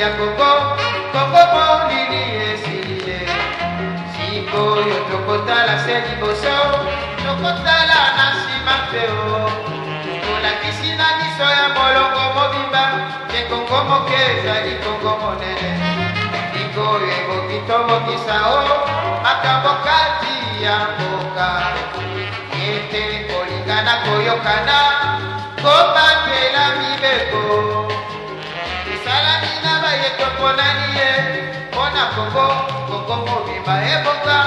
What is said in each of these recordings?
ya Kongo, Kongo molili esilie. Sikoyo tokotala se liboso, tokotala na nsima peo. Tolakisi na miso ya molongo mobimba, ke Kongo moke ezali Kongo monene. Sikoyo ekoki tobokisa o, makambo kati ya mboka. Ete kolingana koyokana, kobatela mibeko. Esalami na bayeto mponani ye, mpona Kongo, Kongo mobimba eboka.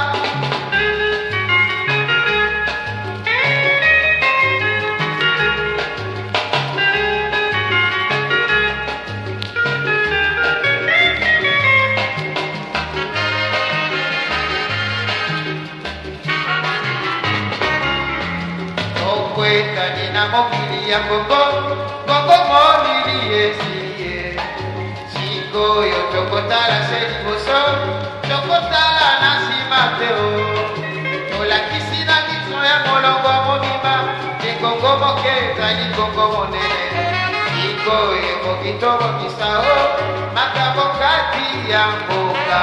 Okwetani na mokili ya Kongo, Kongo molili esilie. Sikoyo tokotala se liboso, tokotala na nsima peo. Tolakisi na miso ya molongo mobimba, ke Kongo moke ezali Kongo monene. Sikoyo ekoki tobokisa o, makambo kati ya mboka.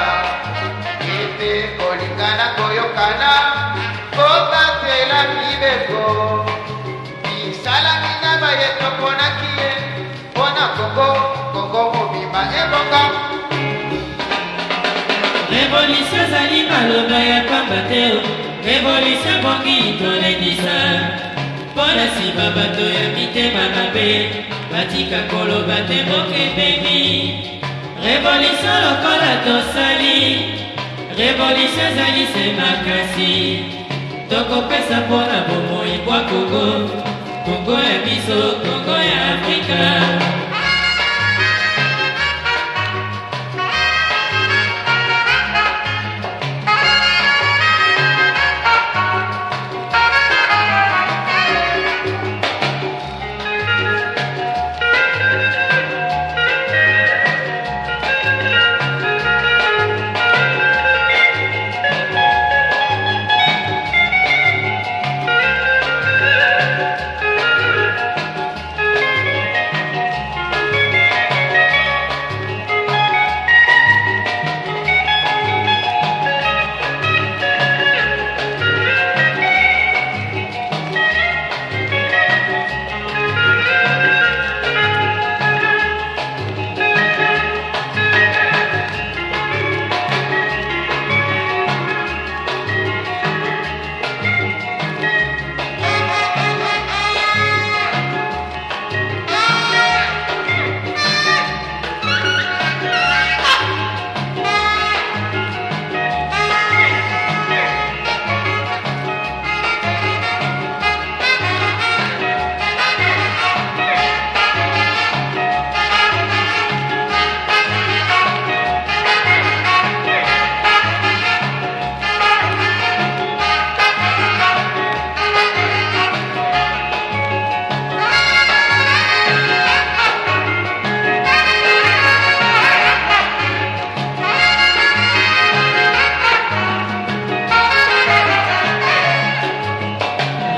Ete kolingana koyokana, kobatela mibeko. Isalami na bayeto mponaki ye, mpona Kongo, Kongo mobimba eboka. Révolution ezali maloba ya pamba te, révolution bongi tolendisa. Mpona nsima bato ya mitema mabe, batika koloba te mboka ebemi. Révolution lokola tosali, révolution ezali se makasi. Tokopesa mpona bomoi bwa Kongo, Kongo ya biso, Kongo ya Afrika.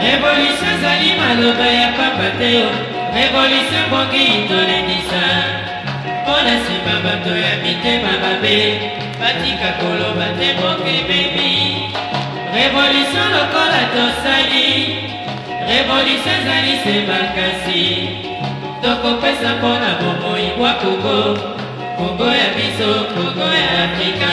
Révolution ezali maloba ya pamba te, révolution bongi tolendisa. Mpona nsima bato ya mitema mabe, batika koloba te mboka ebemi. Révolution lokola tosali, révolution ezali se makasi. Tokopesa mpona bomoi bwa Kongo, Kongo ya biso, Kongo ya Afrika.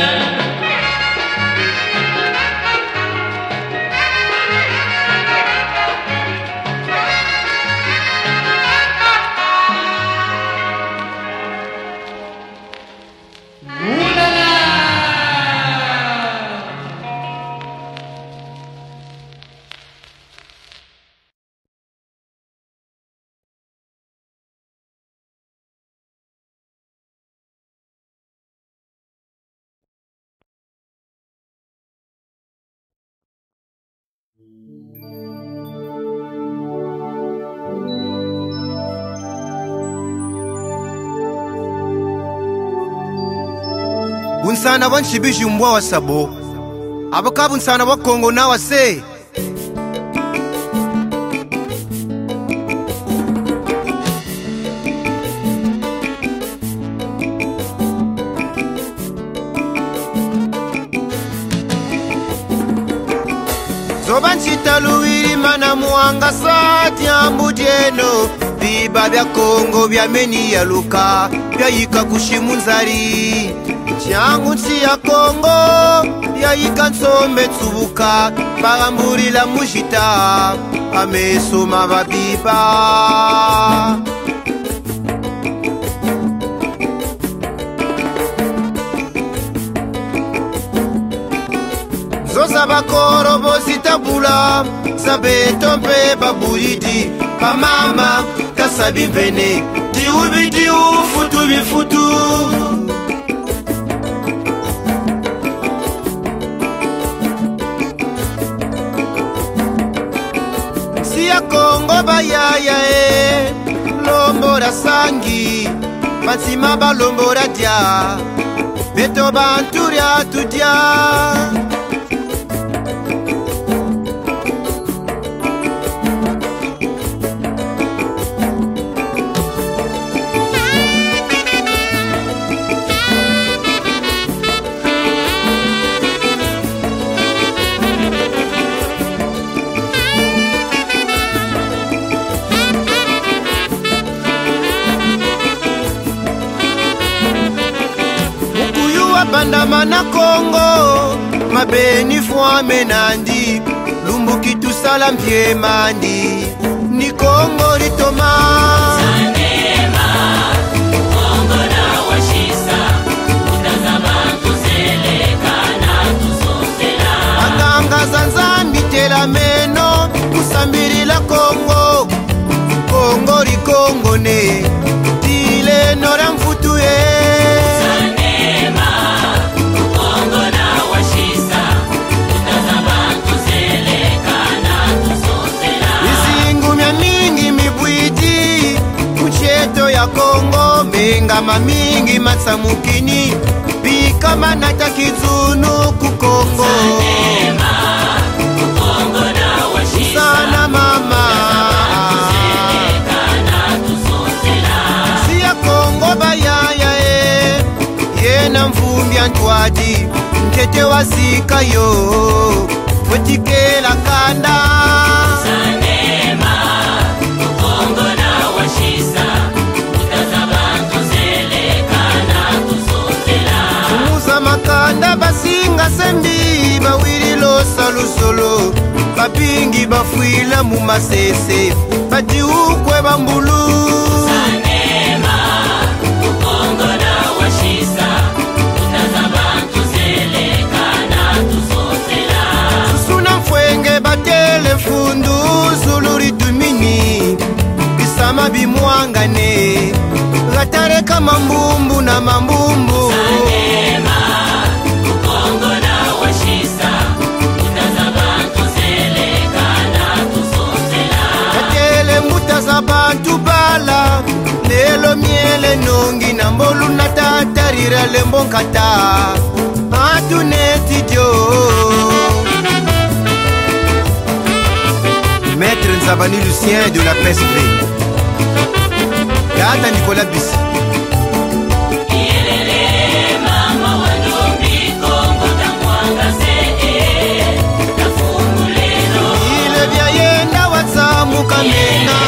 Bunsana banshibije umbwa wa sabo abaka bunsana wa Kongo na wase Luwiri mana muanga sati ambudieno biba bya Kongo bya meni ya luka bya yika kushimunzari changu nsi ya Kongo bya yika nsombe tsubuka bagambulila mujita amesoma babiba Zosa bakoro bositabula sabeto mpe babulidi bamama kasabi vene diubidi ufutu bifutu siya Kongo bayaya lombora sangi bansima balombora dia beto banturia tudia bandama na Kongo mabeni fwame nandi lumbuki tusala mpye mandi ni Kongo litoma Sanema Kongo na washisa utazaba tuzeleka na tusosela Aganga zanzambi tela meno kusambirila Kongo Kongo likongo ne tile nora mfutuye ya Kongo menga mamingi matsamukini bika manata kizunu ku Kongo Sanema Kongo na washisa sana mama siya Kongo bayaya yena mvumbi antwadi mtete wasika yo wetikela kanda Sanema Kongo na washisa makanda basinga sembi bawiri losa lusolo bapingi bafuila mu masese bati ukwe bambulu Sanema Kongo na washisa utazabantu zeleka na tusosela susuna mfwenge batele fundu zuluri tumini bisama bimwangane gatareka mambumbu na mambumbu Sanema bantu bala lelo miele nongi na mbolu na tatarira lembo nkata atuneti dio Maître Nzabani Lucien de la PSV Tata Nicolas Bissi ile vya yenda watsamu kamena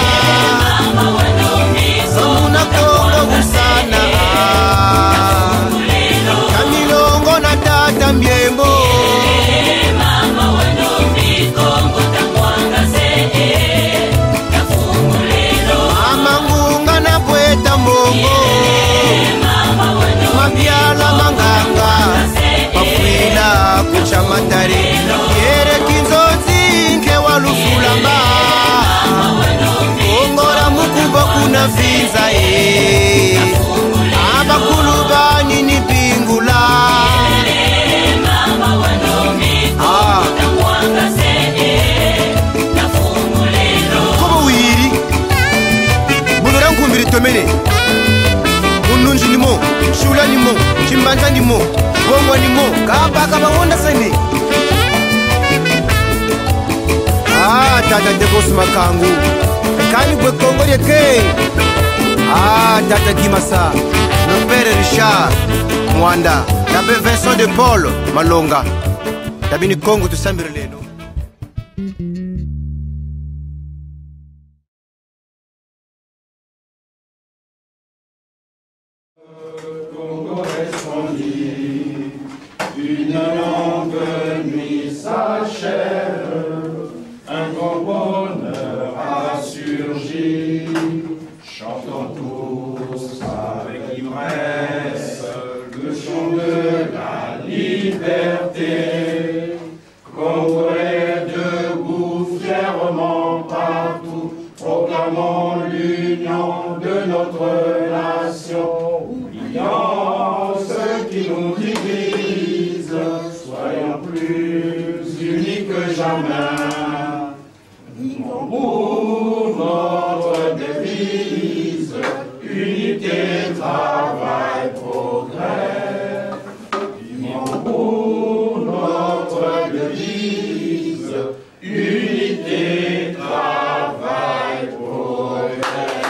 Samuna Kongo usana Kamilongo na tata mbiembo Mama ngunga na pweta mbongo Mabiala manganga Pafuila kuchamatari Yere kinzozi nke walufulamba Kongora mukuba kuna vinza abakulu bani ni bingula Kobo wiri Munora nkumbiri tomene Mununji nimo Shula nimo Chimbanza nimo Bongo nimo Kabaka bangonda sene Tata Debos Makangu Kani bwe Kongo yeke Tata Kimasa Mon père Richard Mwanda Tabe Vincent de Paul Malonga Tabini Kongo tusambire leno bonheur a surgi. Chantons tous avec ivresse le chant de la liberté. Congolais debout fièrement partout, proclamons l'union de notre nation. Oublions ce qui nous divise, soyons plus unis que jamais. Vivons pour notre devise, unité, travail, progrès. Vivons pour notre devise, unité, travail, progrès.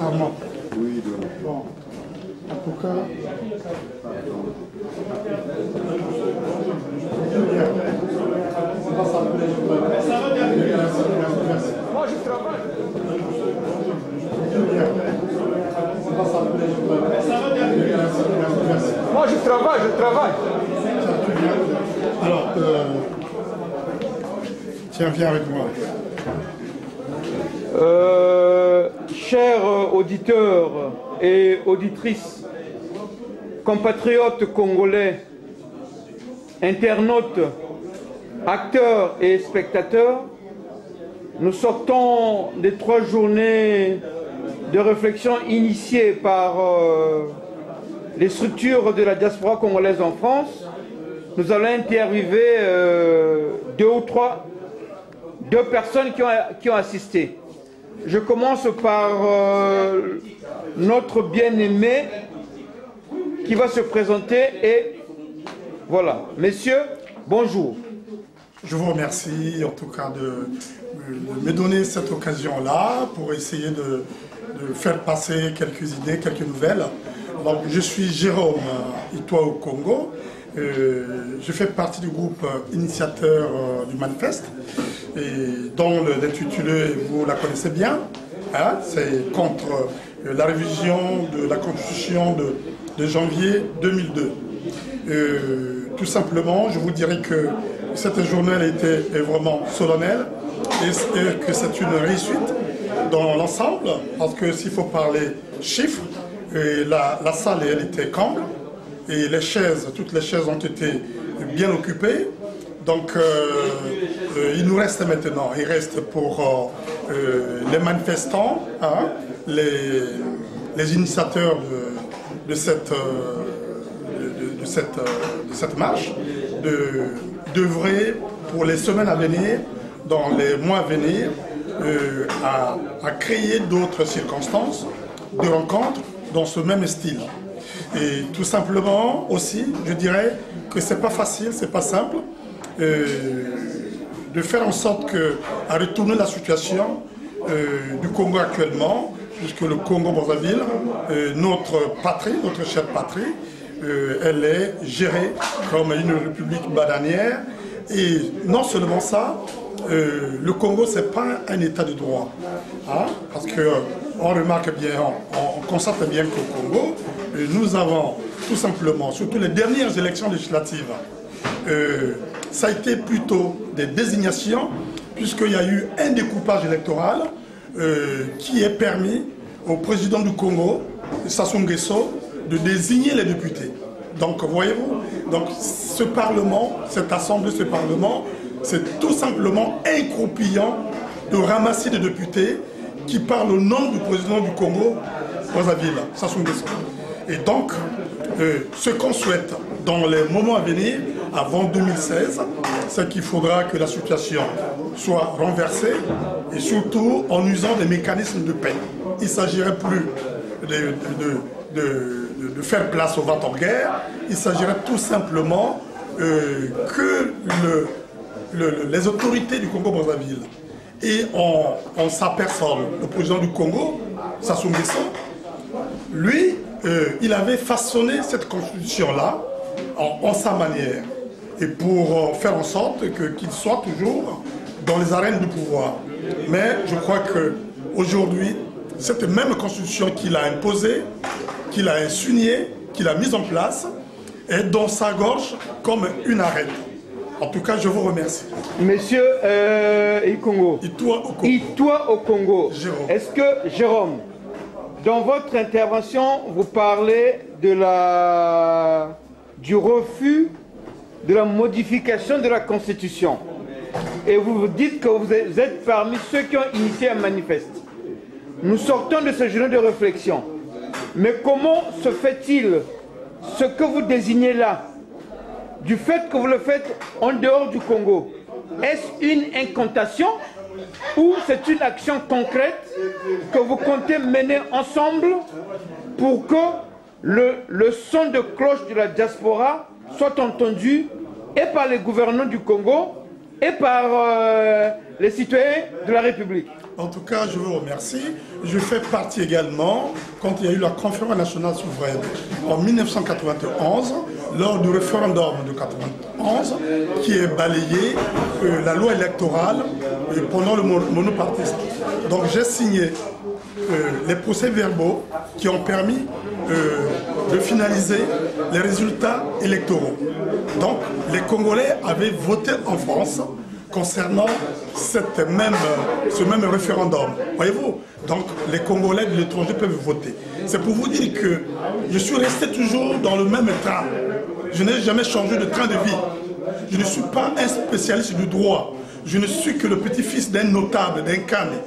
Armand. Oui, bon. En tout cas, moi je travaille. Moi je travaille. Alors, tiens, viens avec moi. Chers auditeurs et auditrices, compatriotes congolais, internautes, acteurs et spectateurs, nous sortons des 3 journées de réflexion initiées par les structures de la diaspora congolaise en France. Nous allons interviewer 2 personnes qui ont assisté. Je commence par notre bien-aimé qui va se présenter et voilà. Messieurs, bonjour. Je vous remercie en tout cas de me donner cette occasion-là pour essayer de faire passer quelques idées, quelques nouvelles. Donc, je suis Jérôme Itouao Congo. Je fais partie du groupe initiateur du manifeste, et dont l'intitulé, vous la connaissez bien, hein, c'est contre la révision de la Constitution de janvier 2002. Tout simplement, je vous dirais que cette journée est vraiment solennelle et que c'est une réussite dans l'ensemble, parce que s'il faut parler chiffres, la salle elle était comble. Et les chaises, toutes les chaises ont été bien occupées. Donc, il nous reste maintenant, il reste pour les manifestants, hein, les initiateurs de cette marche, d'œuvrer pour les semaines à venir, dans les mois à venir, à créer d'autres circonstances de rencontres dans ce même style. Et tout simplement aussi, je dirais que c'est pas facile, c'est pas simple de faire en sorte à retourner la situation du Congo actuellement, puisque le Congo-Brazzaville, notre patrie, notre chère patrie, elle est gérée comme une république bananière. Et non seulement ça, le Congo c'est pas un état de droit, hein, parce que on remarque bien, on constate bien qu'au Congo, nous avons tout simplement, surtout les dernières élections législatives, ça a été plutôt des désignations, puisqu'il y a eu un découpage électoral qui est permis au président du Congo, Sassou Nguesso, de désigner les députés. Donc, voyez-vous, donc ce Parlement, cette Assemblée, ce Parlement, c'est tout simplement incroupillant de ramasser des députés qui parlent au nom du président du Congo, Brazzaville, Sassou Nguesso. Et donc, ce qu'on souhaite dans les moments à venir, avant 2016, c'est qu'il faudra que la situation soit renversée et surtout en usant des mécanismes de paix. Il ne s'agirait plus de faire place aux ventes en guerre, il s'agirait tout simplement que les autorités du Congo-Brazzaville et en sa personne, le président du Congo, Sassou Nguesso, lui, il avait façonné cette constitution-là en sa manière, et pour faire en sorte qu'il soit toujours dans les arènes du pouvoir. Mais je crois qu'aujourd'hui, cette même constitution qu'il a imposée, qu'il a signée, qu'il a mise en place est dans sa gorge comme une arête. En tout cas, je vous remercie. Monsieur Ikongo. Itoi Okongo. Est-ce que, Jérôme, dans votre intervention, vous parlez du refus de la modification de la Constitution. Et vous vous dites que vous êtes parmi ceux qui ont initié un manifeste. Nous sortons de ce journée de réflexion. Mais comment se fait-il ce que vous désignez là, du fait que vous le faites en dehors du Congo? Est-ce une incantation ou c'est une action concrète que vous comptez mener ensemble pour que le son de cloche de la diaspora soit entendu et par les gouvernants du Congo et par les citoyens de la République? En tout cas, je vous remercie. Je fais partie également, quand il y a eu la conférence nationale souveraine en 1991, lors du référendum de 1991, qui est balayé la loi électorale pendant le monopartisme. Donc j'ai signé les procès-verbaux qui ont permis de finaliser les résultats électoraux. Donc les Congolais avaient voté en France concernant ce même référendum. Voyez-vous? Donc les Congolais de l'étranger peuvent voter. C'est pour vous dire que je suis resté toujours dans le même train. Je n'ai jamais changé de train de vie. Je ne suis pas un spécialiste du droit. Je ne suis que le petit-fils d'un notable, d'un Kane,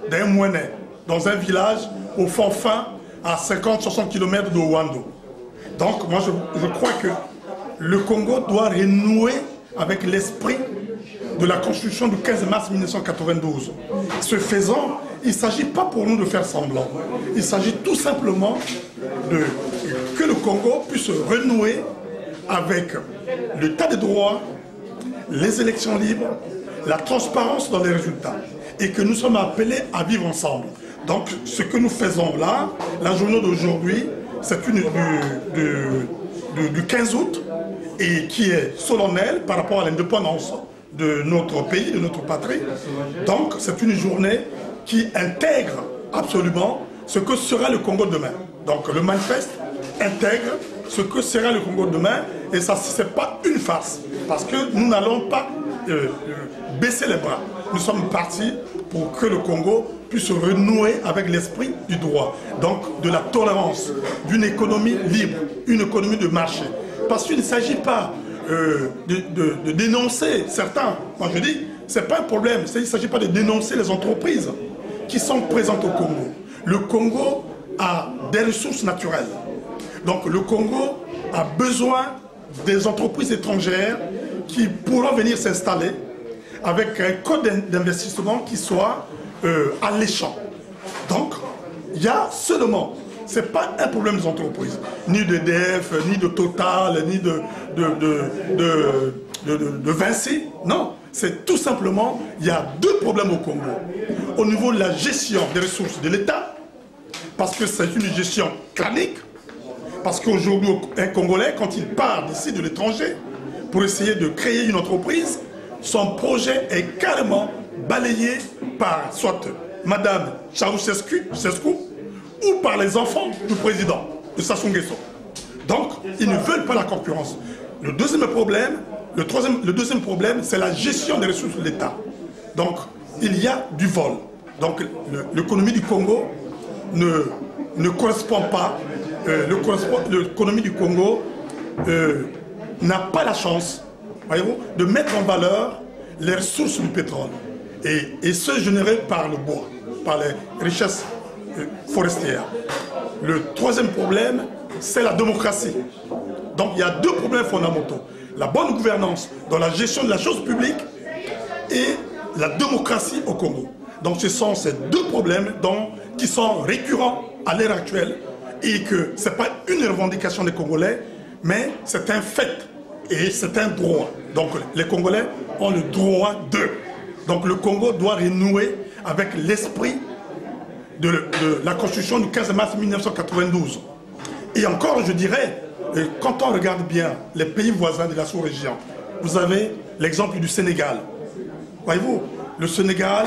d'un Mouenet, dans un village au fond fin, à 50-60 km de Ouando. Donc moi je crois que le Congo doit renouer avec l'esprit de la Constitution du 15 mars 1992. Ce faisant, il ne s'agit pas pour nous de faire semblant. Il s'agit tout simplement que le Congo puisse renouer avec l'état de droit, les élections libres, la transparence dans les résultats. Et que nous sommes appelés à vivre ensemble. Donc ce que nous faisons là, la journée d'aujourd'hui, c'est une du 15 août, et qui est solennelle par rapport à l'indépendance de notre pays, de notre patrie. Donc c'est une journée qui intègre absolument ce que sera le Congo demain. Donc le manifeste intègre ce que sera le Congo demain, et ça, ce n'est pas une farce, parce que nous n'allons pas baisser les bras. Nous sommes partis pour que le Congo puisse renouer avec l'esprit du droit, donc de la tolérance, d'une économie libre, une économie de marché. Parce qu'il ne s'agit pas de dénoncer certains. Moi je dis, ce n'est pas un problème, il ne s'agit pas de dénoncer les entreprises qui sont présentes au Congo. Le Congo a des ressources naturelles. Donc le Congo a besoin des entreprises étrangères qui pourront venir s'installer avec un code d'investissement qui soit alléchant. Donc, il y a seulement, ce n'est pas un problème des entreprises, ni d'EDF, ni de Total, ni de Vinci, non. C'est tout simplement, il y a deux problèmes au Congo. Au niveau de la gestion des ressources de l'État, parce que c'est une gestion crânique, parce qu'aujourd'hui, un Congolais, quand il part d'ici de l'étranger, pour essayer de créer une entreprise, son projet est carrément balayé par soit Madame Ceausescu ou par les enfants du président de Sassou Nguesso. Donc, ils ne veulent pas la concurrence. Le deuxième problème, c'est la gestion des ressources de l'État. Donc, il y a du vol. Donc, l'économie du Congo ne correspond pas. L'économie du Congo n'a pas la chance, voyez-vous, de mettre en valeur les ressources du pétrole. Et ce généré par le bois, par les richesses forestières. Le troisième problème, c'est la démocratie. Donc il y a deux problèmes fondamentaux. La bonne gouvernance dans la gestion de la chose publique et la démocratie au Congo. Donc ce sont ces deux problèmes qui sont récurrents à l'heure actuelle et que ce n'est pas une revendication des Congolais, mais c'est un fait et c'est un droit. Donc les Congolais ont le droit d'eux. Donc le Congo doit renouer avec l'esprit de la Constitution du 15 mars 1992. Et encore, je dirais, quand on regarde bien les pays voisins de la sous-région, vous avez l'exemple du Sénégal. Voyez-vous, le Sénégal,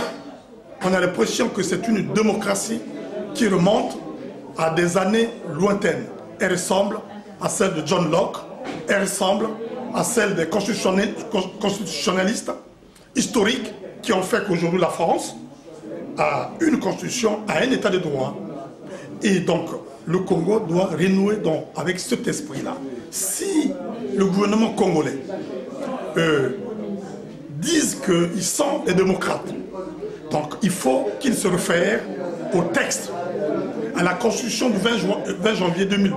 on a l'impression que c'est une démocratie qui remonte à des années lointaines. Elle ressemble à celle de John Locke, elle ressemble à celle des constitutionnalistes historiques qui ont fait qu'aujourd'hui la France a une constitution, a un état de droit. Et donc, le Congo doit renouer donc avec cet esprit-là. Si le gouvernement congolais disent qu'ils sont des démocrates, donc il faut qu'ils se réfèrent au texte, à la constitution du 20 janvier 2002.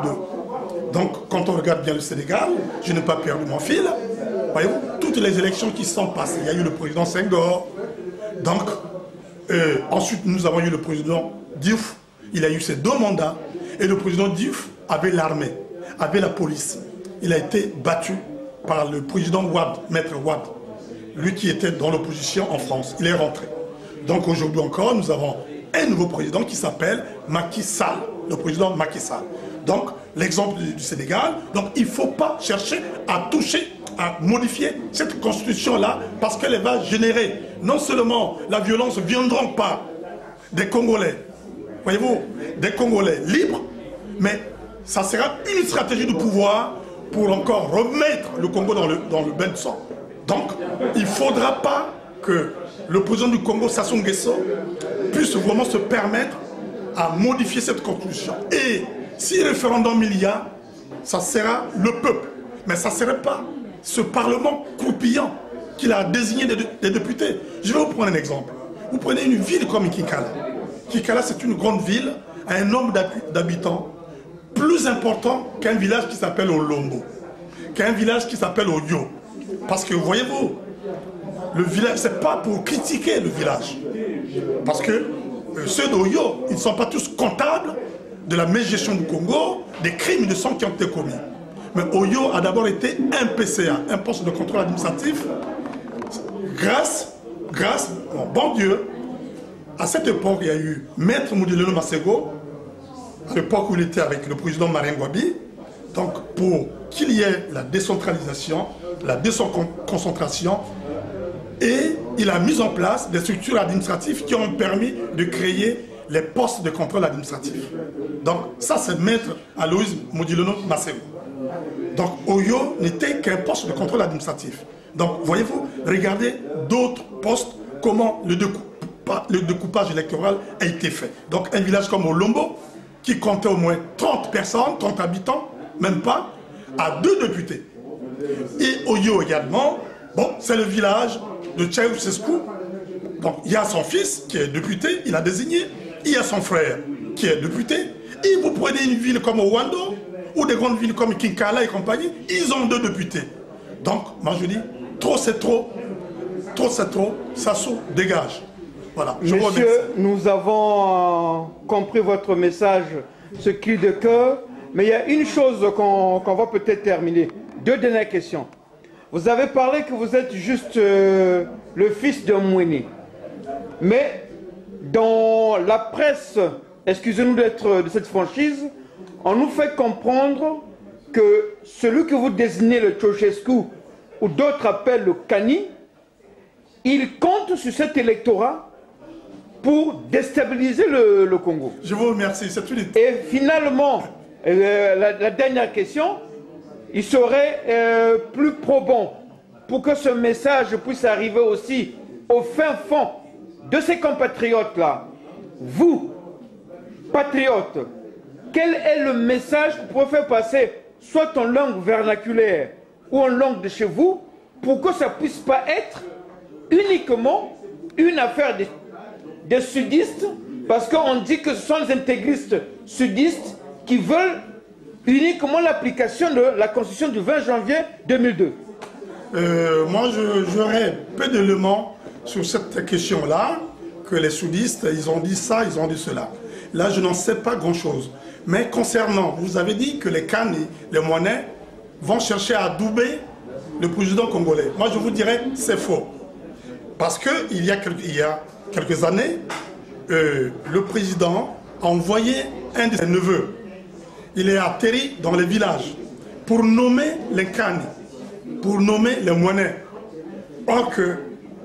Donc, quand on regarde bien le Sénégal, je n'ai pas perdu mon fil, voyez-vous, toutes les élections qui sont passées, il y a eu le président Senghor, donc, ensuite nous avons eu le président Diouf, il a eu ses 2 mandats, et le président Diouf avait l'armée, avait la police. Il a été battu par le président Wade, maître Wade, lui qui était dans l'opposition en France. Il est rentré. Donc aujourd'hui encore, nous avons un nouveau président qui s'appelle Macky Sall, le président Macky Sall. Donc l'exemple du Sénégal, donc il ne faut pas chercher à toucher, à modifier cette constitution-là parce qu'elle va générer non seulement la violence ne viendra pas des Congolais, voyez-vous, des Congolais libres, mais ça sera une stratégie de pouvoir pour encore remettre le Congo dans le bain de sang. Donc, il ne faudra pas que le président du Congo, Sassou Nguesso, puisse vraiment se permettre à modifier cette constitution. Et si référendum il y a, ça sera le peuple. Mais ça ne serait pas ce Parlement croupillant qu'il a désigné des députés. Je vais vous prendre un exemple. Vous prenez une ville comme Kikala. Kikala, c'est une grande ville à un nombre d'habitants plus important qu'un village qui s'appelle Olombo, qu'un village qui s'appelle Oyo. Parce que, voyez-vous, le village, c'est pas pour critiquer le village. Parce que ceux d'Oyo, ils ne sont pas tous comptables de la mégestion du Congo, des crimes de sang qui ont été commis. Mais Oyo a d'abord été un PCA, un poste de contrôle administratif, grâce, bon Dieu, à cette époque, il y a eu Maître Moudileno Masego, à l'époque où il était avec le président Marien Ngouabi, donc pour qu'il y ait la décentralisation, la déconcentration, et il a mis en place des structures administratives qui ont permis de créer les postes de contrôle administratif. Donc ça c'est Maître Aloïse Moudileno Masego. Donc Oyo n'était qu'un poste de contrôle administratif. Donc voyez-vous, regardez d'autres postes, comment le découpage électoral a été fait. Donc un village comme Olombo, qui comptait au moins 30 personnes, 30 habitants, même pas, à 2 députés. Et Oyo également, bon, c'est le village de Ceausescu. Donc il y a son fils qui est député, il a désigné, il y a son frère qui est député. Et vous prenez une ville comme Owando, ou des grandes villes comme Kinkala et compagnie, ils ont 2 députés. Donc, moi je dis, trop c'est trop, Sassou dégage. Voilà, Monsieur, nous avons compris votre message, ce cri de cœur, mais il y a une chose qu'on va peut-être terminer. 2 dernières questions. Vous avez parlé que vous êtes juste le fils d'un Mouéné. Mais dans la presse, excusez-nous d'être de cette franchise, on nous fait comprendre que celui que vous désignez le Ceausescu, ou d'autres appellent le Kani, il compte sur cet électorat pour déstabiliser le Congo. Je vous remercie. Et finalement, la dernière question, il serait plus probant pour que ce message puisse arriver aussi au fin fond de ces compatriotes-là. Vous, patriotes, quel est le message que vous pouvez faire passer, soit en langue vernaculaire ou en langue de chez vous, pour que ça ne puisse pas être uniquement une affaire des sudistes, parce qu'on dit que ce sont les intégristes sudistes qui veulent uniquement l'application de la Constitution du 20 janvier 2002. Moi, j'aurais peu d'éléments sur cette question-là, que les sudistes, ils ont dit ça, ils ont dit cela. Là, je n'en sais pas grand-chose. Mais concernant, vous avez dit que les Kani, les Mouanais, vont chercher à adouber le président congolais. Moi, je vous dirais, c'est faux. Parce qu'il y a quelques années, le président a envoyé un de ses neveux. Il est atterri dans les villages pour nommer les Kani, pour nommer les Mouanais. Or que,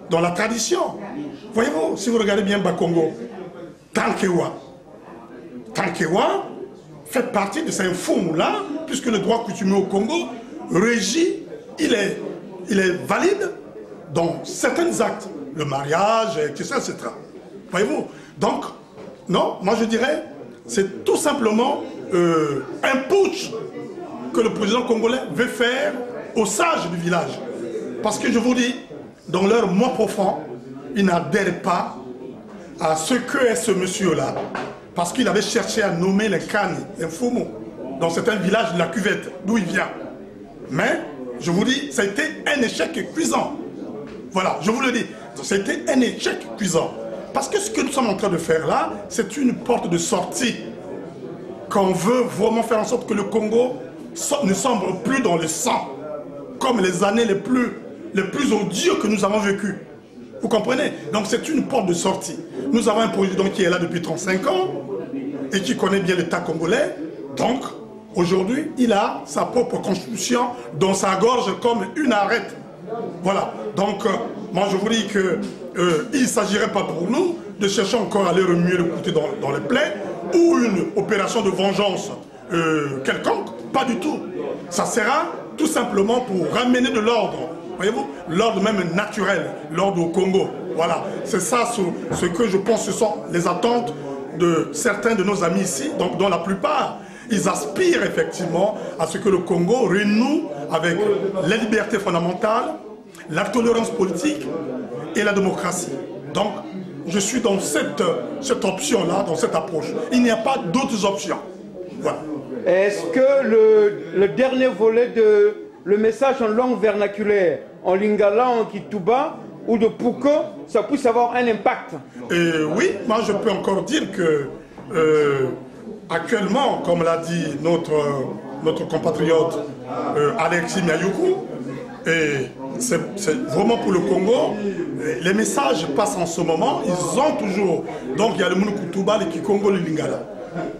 dans la tradition, voyez-vous, si vous regardez bien Bakongo, Tankewa fait partie de ces fous-là puisque le droit coutumier au Congo régit, il est valide dans certains actes, le mariage, etc. Voyez-vous? Donc, non, moi je dirais, c'est tout simplement un putsch que le président congolais veut faire aux sages du village. Parce que je vous dis, dans leur moi profond, ils n'adhèrent pas à ce que est ce monsieur-là. Parce qu'il avait cherché à nommer les Kani, les Fumu, dans certains villages de la cuvette, d'où il vient. Mais, je vous dis, ça a été un échec cuisant. Voilà, je vous le dis, ça a été un échec cuisant. Parce que ce que nous sommes en train de faire là, c'est une porte de sortie. Qu'on veut vraiment faire en sorte que le Congo ne sombre plus dans le sang, comme les années les plus odieuses que nous avons vécues. Vous comprenez? Donc c'est une porte de sortie. Nous avons un président qui est là depuis 35 ans et qui connaît bien l'État congolais. Donc, aujourd'hui, il a sa propre constitution dans sa gorge comme une arête. Voilà. Donc, moi je vous dis qu'il ne s'agirait pas pour nous de chercher encore à aller remuer le couteau dans les plaies ou une opération de vengeance quelconque. Pas du tout. Ça sera tout simplement pour ramener de l'ordre. Voyez-vous, l'ordre même naturel, l'ordre au Congo. Voilà, c'est ça ce que je pense, ce sont les attentes de certains de nos amis ici, donc dont la plupart, ils aspirent effectivement à ce que le Congo renoue avec les libertés fondamentales, la tolérance politique et la démocratie. Donc, je suis dans cette option-là, dans cette approche. Il n'y a pas d'autres options. Voilà. Est-ce que le dernier volet de le message en langue vernaculaire, en lingala, en kituba ou de pouko, ça puisse avoir un impact? Oui, moi je peux encore dire que actuellement, comme l'a dit notre compatriote Alexis Miayoukou, et c'est vraiment pour le Congo, les messages passent en ce moment, ils ont toujours, donc il y a le Mounoukoutuba, le Kikongo, le Lingala.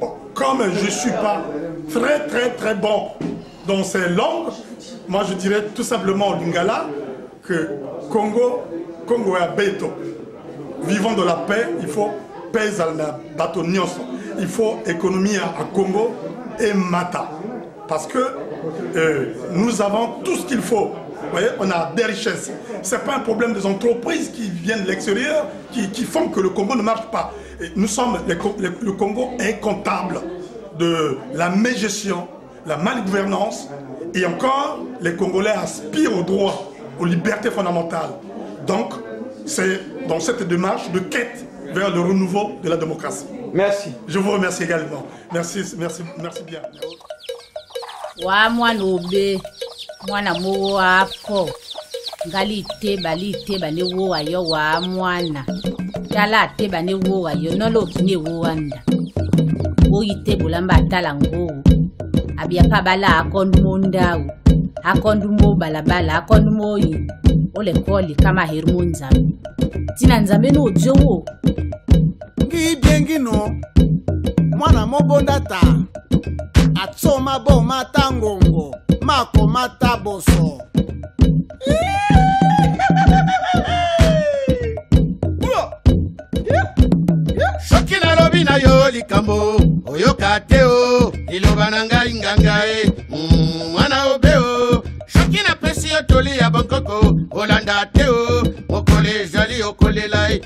Bon, comme je ne suis pas très bon dans ces langues, moi je dirais tout simplement au Lingala que Congo est à Beto. Vivons de la paix, il faut paix à la bateau Nyonso. Il faut économie à Congo et Mata. Parce que nous avons tout ce qu'il faut. Vous voyez, on a des richesses. Ce n'est pas un problème des entreprises qui viennent de l'extérieur qui font que le Congo ne marche pas. Et nous sommes, le Congo est comptable de la mégestion, la malgouvernance, et encore, les Congolais aspirent aux droits, aux libertés fondamentales. Donc, c'est dans cette démarche de quête vers le renouveau de la démocratie. Merci. Je vous remercie également. Merci bien. Wa mwana obe, mwana mo wafo. Ngali teba ne wo ayo wa mwana. Tala teba ne wo ayo nolo kine wo wanda. Wo yitebo lamba tala ngo. Abia pabala akondu mondawu. Akondu mo balabala akondu moyi. Ole koli kama hermonza. Tina nzambe no jowo. Ngidengi no. Mwana mobonda ta. Atsoma bo mata ngongo. Mako mata boso. Shokina lobina yo likambo. Oyoka teo. Ilobana ngai ngangae. Mwana obeo. Shokina pesi yo toli ya Bangkoko. Olanda teo. Mokole jali okole lai.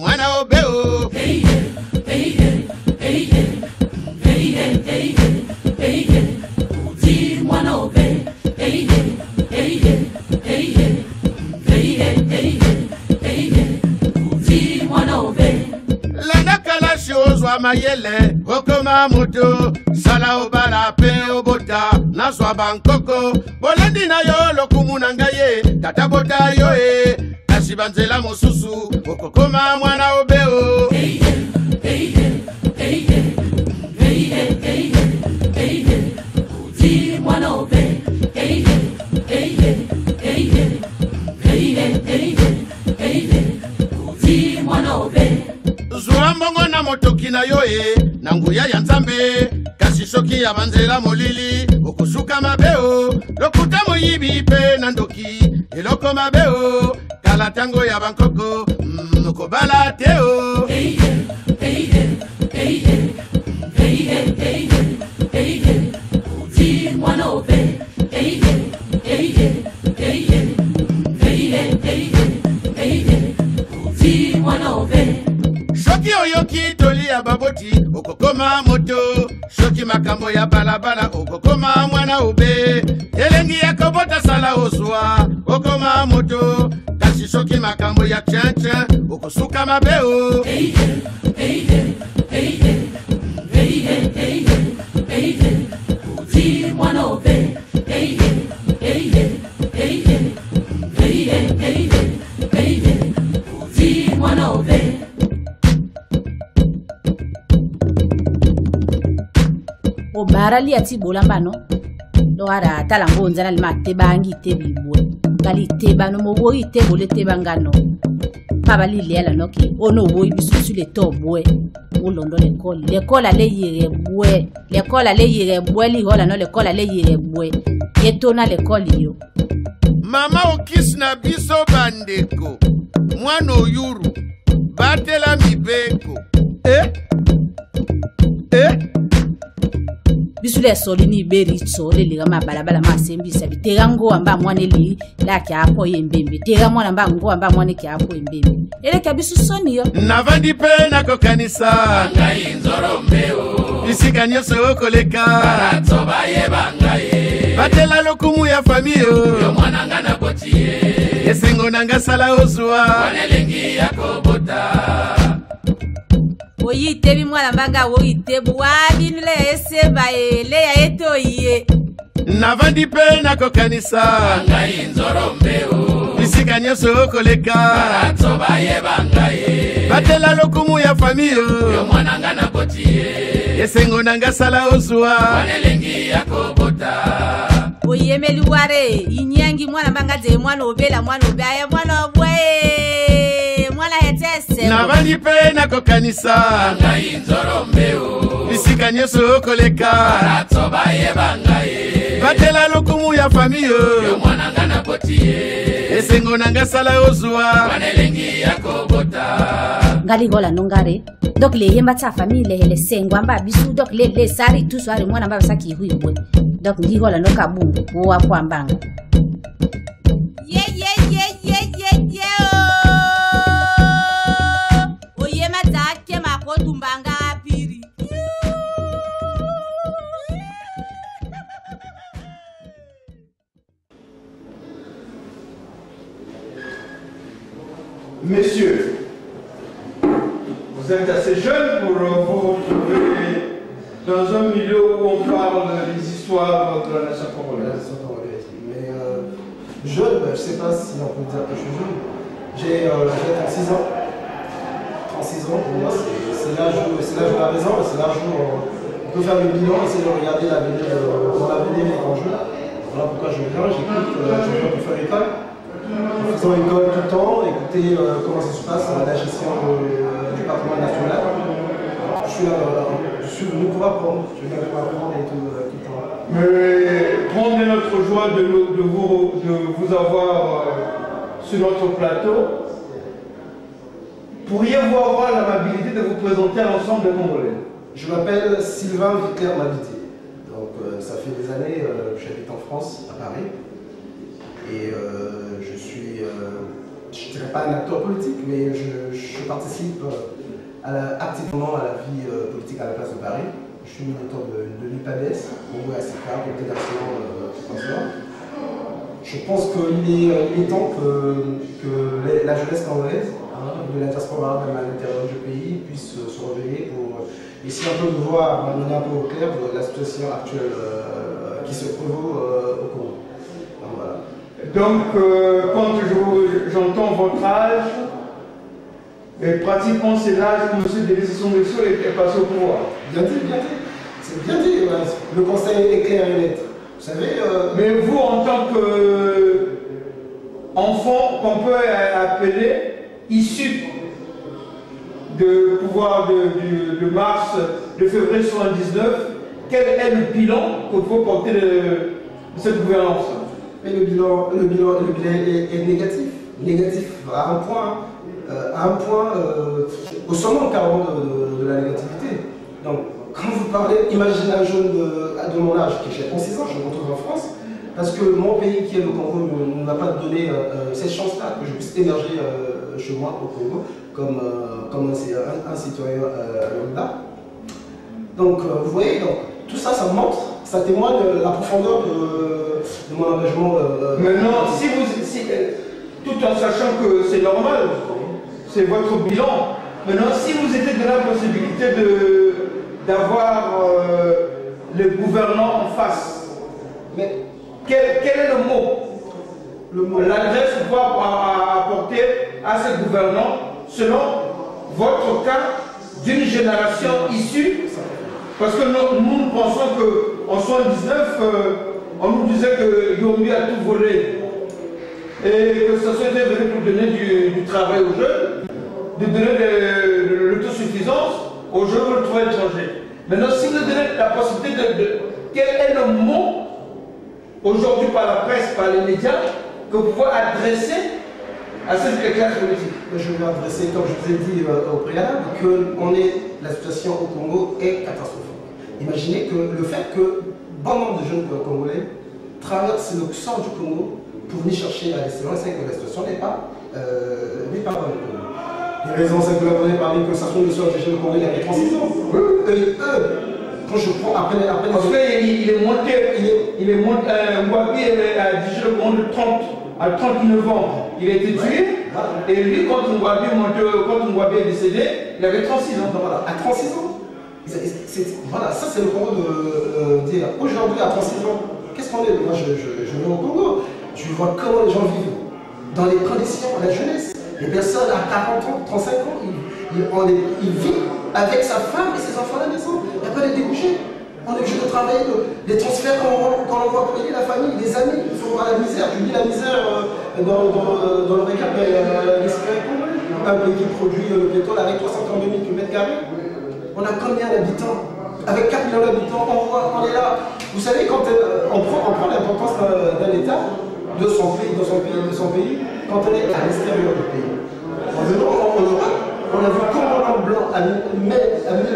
Mwana obeo. Hey hey hey hey hey hey hey hey hey hey. Uzi mwana obe. Hey hey hey hey hey hey hey hey hey hey hey. Uzi mwana obe. Landa kala shozwa mayele. Okoma moto. Sala obala pe obota. Naswa Bangkoko. Bolendi na yo lokumuna ngaye. Tata bota yo e. Kashibanzela mosusu. Okokoma mwana obeo. Hey hey hey hey hey hey hey hey hey hey. Uzi mwana obe. Hey hey hey hey hey hey hey hey hey. Uzi mwana obe. Zura mbongo na motoki na yo e. Na nguya ya nzambe. Kashishoki ya banzela molili. Okusuka mabeo. Lokuta moyibi pe na ndoki. Eloko mabeo. Kalatango ya Bangkoko. Nokobala teo. Hey hey hey hey hey hey hey hey hey hey. Uzi moto soki makambo ya balabala okokoma mwana obe elengi ya kobota sala ozwa okoma moto kasi soki makambo ya tchan okosuka mabeo mwana obe mwana obe obara li ati bolamba no do ara tala ngonza na lima tebangi tebibwe kali tebano mo wo itebo le tebangano paba li lela no ki ono wo ibisusu le tobwe ulondo l'école ale yire bwe l'école ale yire bwe li hola no l'école ale yire bwe etona l'école yo mama okisi na biso bandeko mwana oyuru batela mibeko bisule soli ni beri tsole liga mabalabala masembisa bitega ngo amba mwane li la kya apo yembembe tega mwana amba ngo amba mwane kya apo yembembe ele kya bisu soni yo navandi pe na kokanisa ngai nzorombeo bisika nyonso okoleka barato bayeba ngai batela lokumu ya famille yo mwana ngana botie esengo nanga sala ozwa wanelengi yakobota oyite bi mwana mbanga oyite bwabi nile eseba ele ya eto ye navandi pe na kokanisa ngai nzorombeo bisika nyonso okoleka barato bayeba ngai batela lokumu ya famille yo mwana ngana botie esengo nanga sala ozwa wanelengi yakobota oyemeli ware inyangi mwana mbanga ze mwana obela mwana obaya mwana obwe mwana hetese navandi pe na kokanisa ngai nzorombeo bisika nyonso okoleka barato bayeba ngai batela lokumu ya famille yo mwana ngana botie esengo nanga sala ozwa wanelengi yakobota ngali gola nongare donc le yemba ta famille hele sengo amba bisu donc le sari tout soir mwana mbaba saki huibwe donc ngi gola no kabu wo apwa mbanga ye oyema take makotumbanga apiri Messieurs, vous êtes assez jeunes pour vous retrouver dans un milieu où on parle des histoires de la nation congolaise. Mais jeune, je ne sais pas si on peut dire que je suis jeune. J'ai 36 ans. 36 ans, pour moi, c'est l'âge de la raison, c'est l'âge où on peut faire le bilan, essayer de regarder l'avenir, dans l'avenir est en jeu. Voilà pourquoi je viens, j'écoute, je viens pour faire l'école. En faisant l'école tout le temps, écouter comment ça se passe, la gestion du patrimoine national. Je suis là, je suis venu pour apprendre, je viens pour apprendre et tout le temps. Mais grande est notre joie de vous avoir sur notre plateau. Pourriez-vous avoir l'amabilité de vous présenter à l'ensemble des Congolais? Je m'appelle Sylvain Victor Mabité. Donc ça fait des années que j'habite en France, à Paris. Et je suis, je ne dirais pas un acteur politique, mais je participe activement à la vie politique à la place de Paris. Je suis militant de l'UPADES, Congo ACK, Comité d'action français. Je pense qu'il est temps que la jeunesse congolaise, de la diaspora même à l'intérieur du pays, puisse se réveiller pour essayer un peu de voir, mener un peu au clair de la situation actuelle qui se prévaut au Congo. Donc, voilà. Donc, quand j'entends votre âge, pratiquement c'est l'âge où M. Denis Sassou Nguesso est passé au pouvoir. Bien dit, bien dit. C'est bien dit. Le conseil est clair et net. Vous savez. Mais vous, en tant qu'enfant, qu'on peut appeler issu de pouvoir de mars, de février 1979, quel est le bilan que faut porter de cette gouvernance? Mais le bilan est négatif. Négatif à un point, au sommet carrément de la négativité. Donc, quand vous parlez, imaginez un jeune de mon âge, qui j'ai 36 ans, je me retrouve en France, parce que mon pays, qui est le Congo, ne m'a pas donné cette chance-là, que je puisse émerger chez moi au Congo, comme un citoyen lambda. Donc, vous voyez, donc, tout ça, ça montre, ça témoigne de la profondeur de mon engagement. Maintenant, tout en sachant que c'est normal, c'est votre bilan, maintenant, si vous étiez dans la possibilité d'avoir le gouvernant en face, mais quel est le mot, l'adresse que vous pouvez apporter à ce gouvernant selon votre cas d'une génération issue? Parce que nous pensons qu'en 1979, on nous disait que Yombi a tout volé et que ça serait venu pour donner du travail aux jeunes, de donner de l'autosuffisance aux jeunes le travail étranger. Maintenant, si vous donnez la possibilité quel est le mot aujourd'hui par la presse, par les médias, que vous pouvez adresser à cette classe politique? Je vais adresser, comme je vous ai dit au préalable, que la situation au Congo est catastrophique. Imaginez que le fait que bon nombre de jeunes Congolais traversent le sang du Congo pour venir chercher à l'extérieur, c'est que la situation n'est pas dans le Congo. Les raisons, c'est que vous avez parlé que ça sont des jeunes Congolais qui avaient 36 ans. Eux, quand je prends après parce qu'il est monté, Mwabi a dirigé le Congo à 39 ans. Il a été tué, et lui, quand Mwabi est décédé, il avait 36 ans. Donc voilà, à 36 ans. Voilà, ça c'est le Congo de dire. Aujourd'hui, à 36 ans, qu'est-ce qu'on est? Moi, je vais au Congo, je vois comment les gens vivent dans les conditions, la jeunesse. Les personnes à 40 ans, 35 ans, ils vivent avec sa femme et ses enfants à la maison. Il n'y a pas de débouchés. On est obligé de travailler, les transferts quand on voit pour aider la famille, les amis, il faut voir la misère. Je dis la misère dans le récap, un pays qui produit le pétrole avec 332 000 km². On a combien d'habitants? Avec 4 millions d'habitants, on est là. Vous savez, quand on prend l'importance d'un État, de son pays, quand on est à l'extérieur du pays. En venant en Europe, on a vu comment l'homme blanc a mis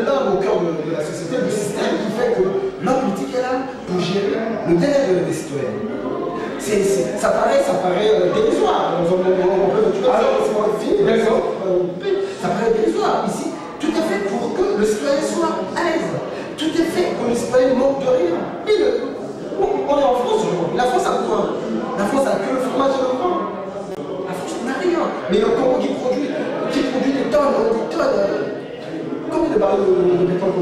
l'homme au cœur de la société, du système qui fait que l'homme politique est là pour gérer le bien-être des citoyens. Ça paraît dérisoire. Ça paraît dérisoire. Ici, tout est fait pour que le citoyen soit à l'aise. Tout est fait pour que le citoyen ne manque de rien. On est en France aujourd'hui. La France a quoi? La France a que le fromage et le pain. La France n'a rien. Mais le Congo qui produit des tonnes. Combien de barils de pétrole le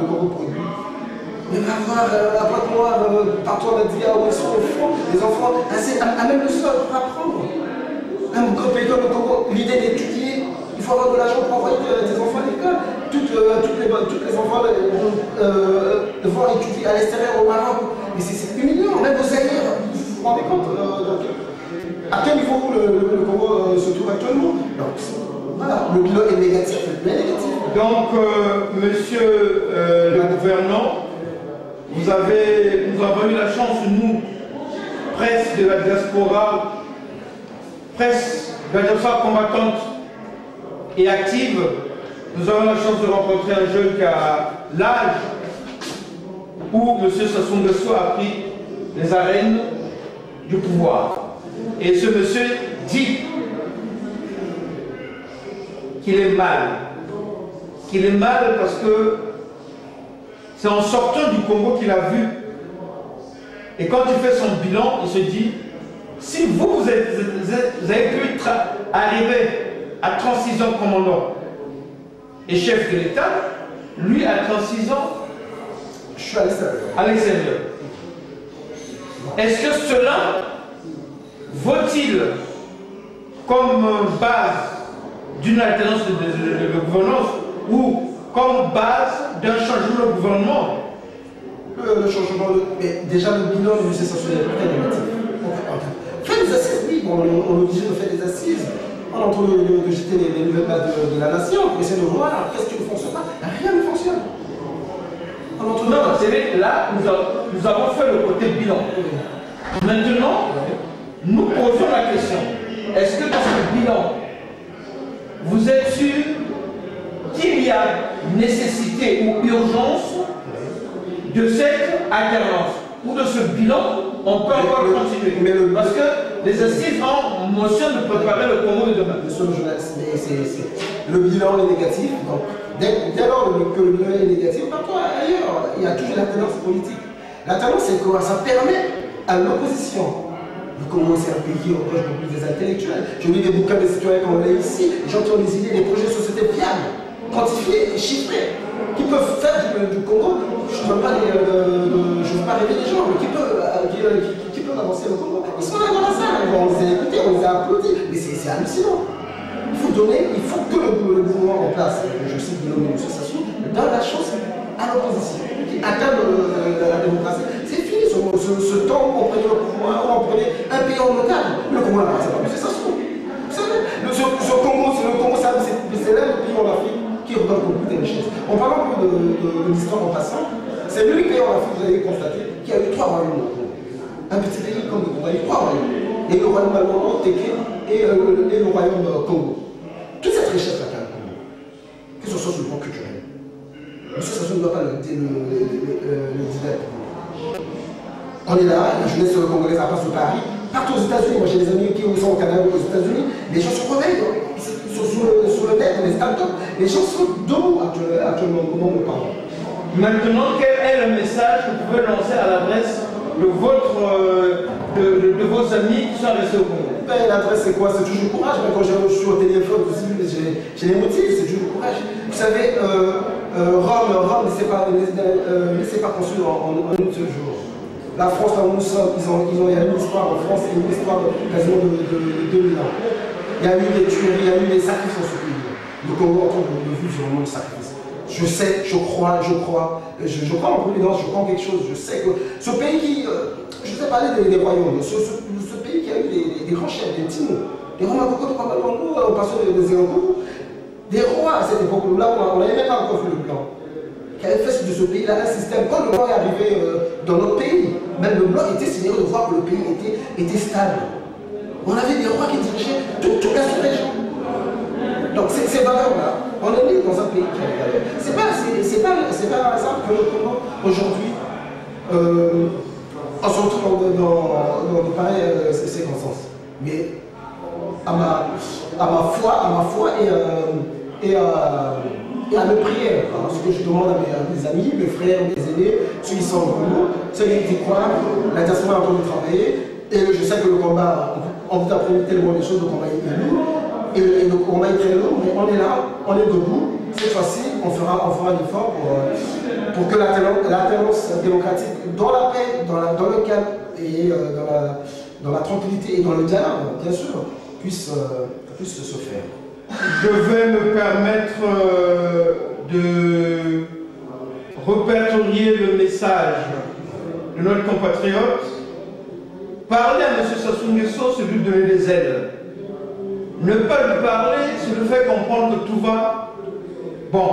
Congo produit? Il va y avoir la boîte noire partout en Adia, où ils sont au fond, les enfants, à même le sol pour apprendre. Un grand pays comme le Congo, l'idée d'étudier, il faut avoir de l'argent pour envoyer des enfants à l'école. Toutes les enfants vont étudier à l'extérieur au Maroc. Mais c'est humiliant, même aux ailleurs. Vous vous rendez compte à quel niveau le Congo se trouve actuellement? Donc, voilà, le bilan est négatif, Donc, monsieur le gouvernant, nous avons eu la chance, nous, presse de la diaspora, presse de la diaspora combattante et active, nous avons la chance de rencontrer un jeune qui a l'âge où M. Sassou Nguesso a pris les arènes du pouvoir. Et ce monsieur dit qu'il est mal. Qu'il est mal parce que c'est en sortant du Congo qu'il a vu. Et quand il fait son bilan, il se dit, si vous avez pu arriver à 36 ans commandant et chef de l'État, lui à 36 ans, je suis à l'extérieur. Est-ce que cela vaut-il comme base d'une alternance de gouvernance ou comme base d'un changement de gouvernement? Le changement, mais déjà le bilan de M. Sassou est très négatif. Faire des assises, oui, on est obligé de faire des assises. On est en train de jeter les nouvelles bases de la nation pour essayer de voir qu'est-ce qui ne fonctionne pas. Rien ne fonctionne. Non, c'est là, nous avons fait le côté bilan. Maintenant, nous posons la question, est-ce que dans ce bilan, vous êtes sûr qu'il y a nécessité ou urgence de cette alternance ou de ce bilan? On peut encore continuer. Parce que les assises ont motion de préparer le Congo de demain. Monsieur le journaliste, le bilan est négatif, donc Dès lors que le bilan est négatif, partout ailleurs, il y a toujours la tendance politique. La tendance, c'est quoi? Ça permet à l'opposition de commencer à payer au proche beaucoup des intellectuels. Je lis des bouquins des citoyens comme on l'a ici, des gens qui ont des idées, des projets de société viables, quantifiés et chiffrés, qui peuvent faire du Congo. Je ne veux pas rêver des gens, mais qui peuvent avancer le Congo. Ils sont là dans la salle, on les a écoutés, on les a applaudis, mais c'est hallucinant. Il faut que le gouvernement en place, je sais que M. Sassou, donne la chance à l'opposition, qui atteint la démocratie. C'est fini ce temps où on prenait le pouvoir, où on prenait un pays en otage. Le Congo n'appartient pas à M. Sassou. Vous savez, le Congo, c'est là le pays en Afrique qui regarde beaucoup de richesses. En parlant de l'histoire en passant, c'est l'unique pays en Afrique, vous avez constaté, qui a eu 3 royaumes au Congo. Un petit pays comme le Congo a eu 3 royaumes. Et le royaume allemand, Téké, et le royaume Congo. Toute cette richesse-là qu'a le Congo, que ce soit sur le plan culturel, M. Sassou ne doit pas le dire. On est là, la jeunesse congolaise à place de Paris, partout aux États-Unis. Moi j'ai des amis qui sont au Canada ou aux États-Unis, les gens se réveillent, ils sont sur le net, les startups, les gens sont debout actuellement au moment où on parle. Maintenant, quel est le message que vous pouvez lancer à l'adresse de vos amis qui sont restés au Congo? L'adresse c'est quoi? C'est toujours le courage. Quand je suis au téléphone, j'ai les motifs, c'est toujours le courage. Vous savez, Rome ne s'est pas construit en un seul jour. La France, là où nous sommes, il y a une histoire en France, et une histoire quasiment de 2000 ans. Il y a eu des tueries, il y a eu des sacrifices dans ce pays. Le Congo, en tant que vivre sur le monde de sacrifice. Je sais, je crois en providence, je crois en quelque chose. Je sais que ce pays qui. Je vous ai parlé des royaumes, ce pays qui a eu des grands chefs, des Timos, des Romakoko de Kabalongo, on passe des Zéango, des rois à cette époque-là, on n'avait même pas encore fait le plan. Qui avait fait de ce pays-là un système. Quand le blanc est arrivé dans notre pays, même le blanc était sidéré de voir que le pays était stable. On avait des rois qui dirigeaient toute la sous-région. Donc ces valeurs-là, on est né dans un pays qui a des valeurs. C'est pas un hasard que le Congo, aujourd'hui, on se retrouve dans de pareilles circonstances. Mais à ma foi et à mes prières, ce que je demande à mes amis, mes frères, mes aînés, ceux qui sont au Congo, ceux qui croient, la diaspora est en train de travailler, et je sais que le combat, on vous apprend tellement de choses, le combat est lourd, et le combat est très lourd, mais on est là, on est debout. Cette fois-ci, on fera un effort pour que l'alternance démocratique, dans la paix, dans le calme, et dans la tranquillité et dans le dialogue, bien sûr, puisse se faire. Je vais me permettre de répertorier le message de notre compatriote. Parler à M. Sassou Nguesso, c'est lui donner des ailes. Ne pas lui parler, c'est lui faire comprendre que tout va bon.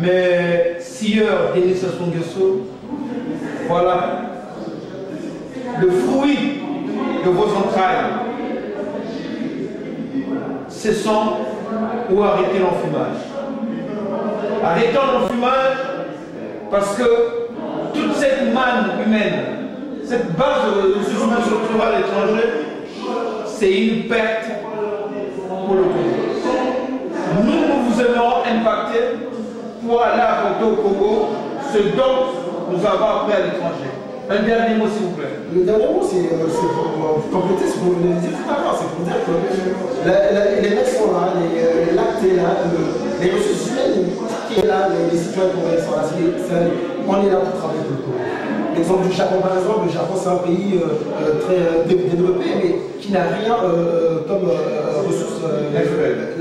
Mais sieur Denis Sassou Nguesso, voilà le fruit de vos entrailles. Cessons ou arrêtez l'enfumage. Arrêtons l'enfumage parce que toute cette manne humaine, cette base de ressources humaines se retrouve à l'étranger, c'est une perte pour le Congo. Nous vous aimerons impacter pour aller apporter au Congo ce dont nous avons appris à l'étranger. Un dernier mot, s'il vous plaît. Le dernier mot, c'est pour compléter ce que vous venez de dire tout à l'heure. C'est pour dire que les mecs sont là, l'acte est là, les ressources humaines qui est là, les citoyens congolais sont là. On est là pour travailler pour le Congo. L'exemple du Japon, par exemple, le Japon, c'est un pays très développé, mais qui n'a rien comme ressources naturelles.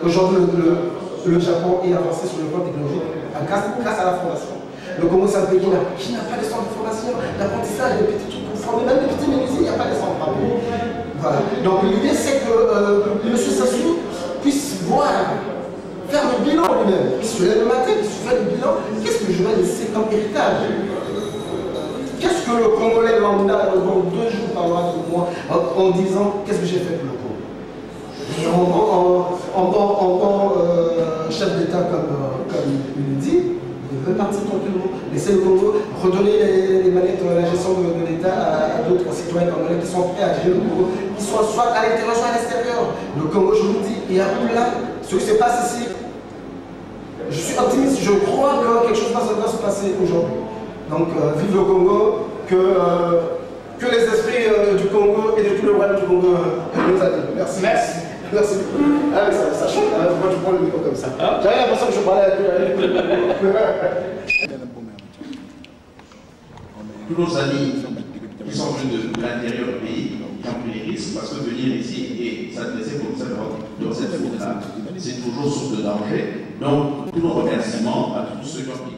Aujourd'hui, le Japon est avancé sur le plan technologique grâce à la fondation. Le Congo, c'est un pays qui n'a pas de centre de formation, d'apprentissage, de petits trucs pour former, même des petits menuisiers, il n'y a pas de centre. Voilà. Donc l'idée, c'est que M. Sassou puisse voir, faire le bilan lui-même, qu'il se lève le matin, qu'il se fait le bilan, qu'est-ce que je vais laisser comme héritage? Qu'est-ce que le Congolais lambda, dans 2 jours, parlera de moi en disant qu'est-ce que j'ai fait pour le Congo? Et en bon chef d'État, comme il dit, il veut partir tranquillement, laisser le Congo, redonner les manettes, la gestion de l'État à d'autres citoyens congolais qui sont prêts à gérer le Congo, qui soient soit à l'intérieur, soit à l'extérieur. Le Congo, je vous dis, il y a plus là, ce qui se passe ici, je suis optimiste, je crois que quelque chose va se passer aujourd'hui. Donc, vive le Congo, que les esprits du Congo et de tout le royaume du Congo nous animent. Merci. Merci. Merci beaucoup. Ah, ça change, hein, pourquoi tu prends le micro comme ça? J'avais l'impression que je parlais avec Tous nos amis qui sont venus de l'intérieur du pays, qui ont pris les risques, parce que venir ici et s'adresser comme ça dans cette route-là, c'est toujours source de danger. Donc, tous nos remerciements à tous ceux qui ont quitté.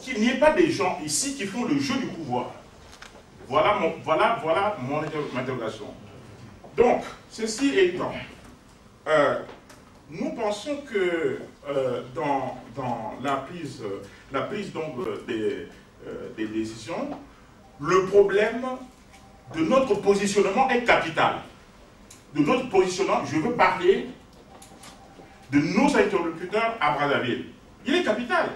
Qu'il n'y ait pas des gens ici qui font le jeu du pouvoir. Voilà mon interrogation. Donc, ceci étant, nous pensons que dans la prise donc, des décisions, le problème de notre positionnement est capital. De notre positionnement, je veux parler de nos interlocuteurs à Brazzaville. Il est capital.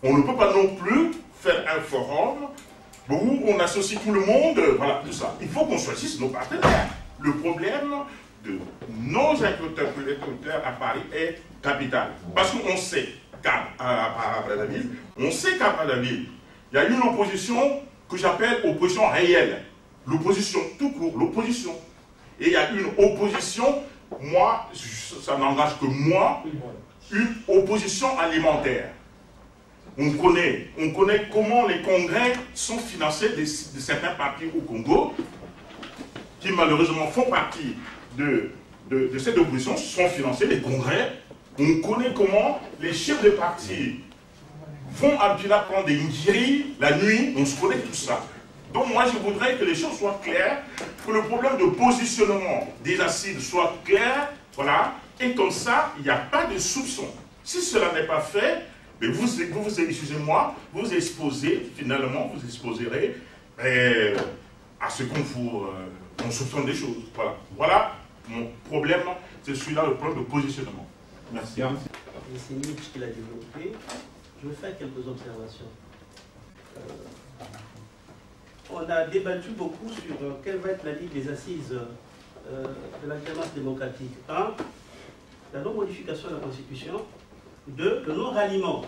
On ne peut pas non plus faire un forum où on associe tout le monde, voilà, tout ça. Il faut qu'on choisisse nos partenaires. Le problème de nos interlocuteurs à Paris est capital. Parce qu'on sait qu'à Brazzaville, il y a une opposition que j'appelle opposition réelle. L'opposition tout court, l'opposition. Et il y a une opposition, moi, ça n'engage que moi, une opposition alimentaire. On connaît comment les congrès sont financés de certains partis au Congo, qui malheureusement font partie de cette opposition, sont financés, les congrès. On connaît comment les chefs de partis vont à Bila prendre des ngiri la nuit, on se connaît tout ça. Donc moi je voudrais que les choses soient claires, que le problème de positionnement des assises soit clair, voilà, et comme ça, il n'y a pas de soupçon. Si cela n'est pas fait, mais excusez-moi, vous exposez, finalement, vous exposerez à ce qu'on soupçonne des choses. Voilà. Voilà mon problème, c'est celui-là, le problème de positionnement. Merci. C'est Nietzsche qui l'a développé. Je vais faire quelques observations. On a débattu beaucoup sur quelle va être la ligne des assises de l'alternance démocratique. 1. La non-modification de la Constitution. 2. Le non-ralliement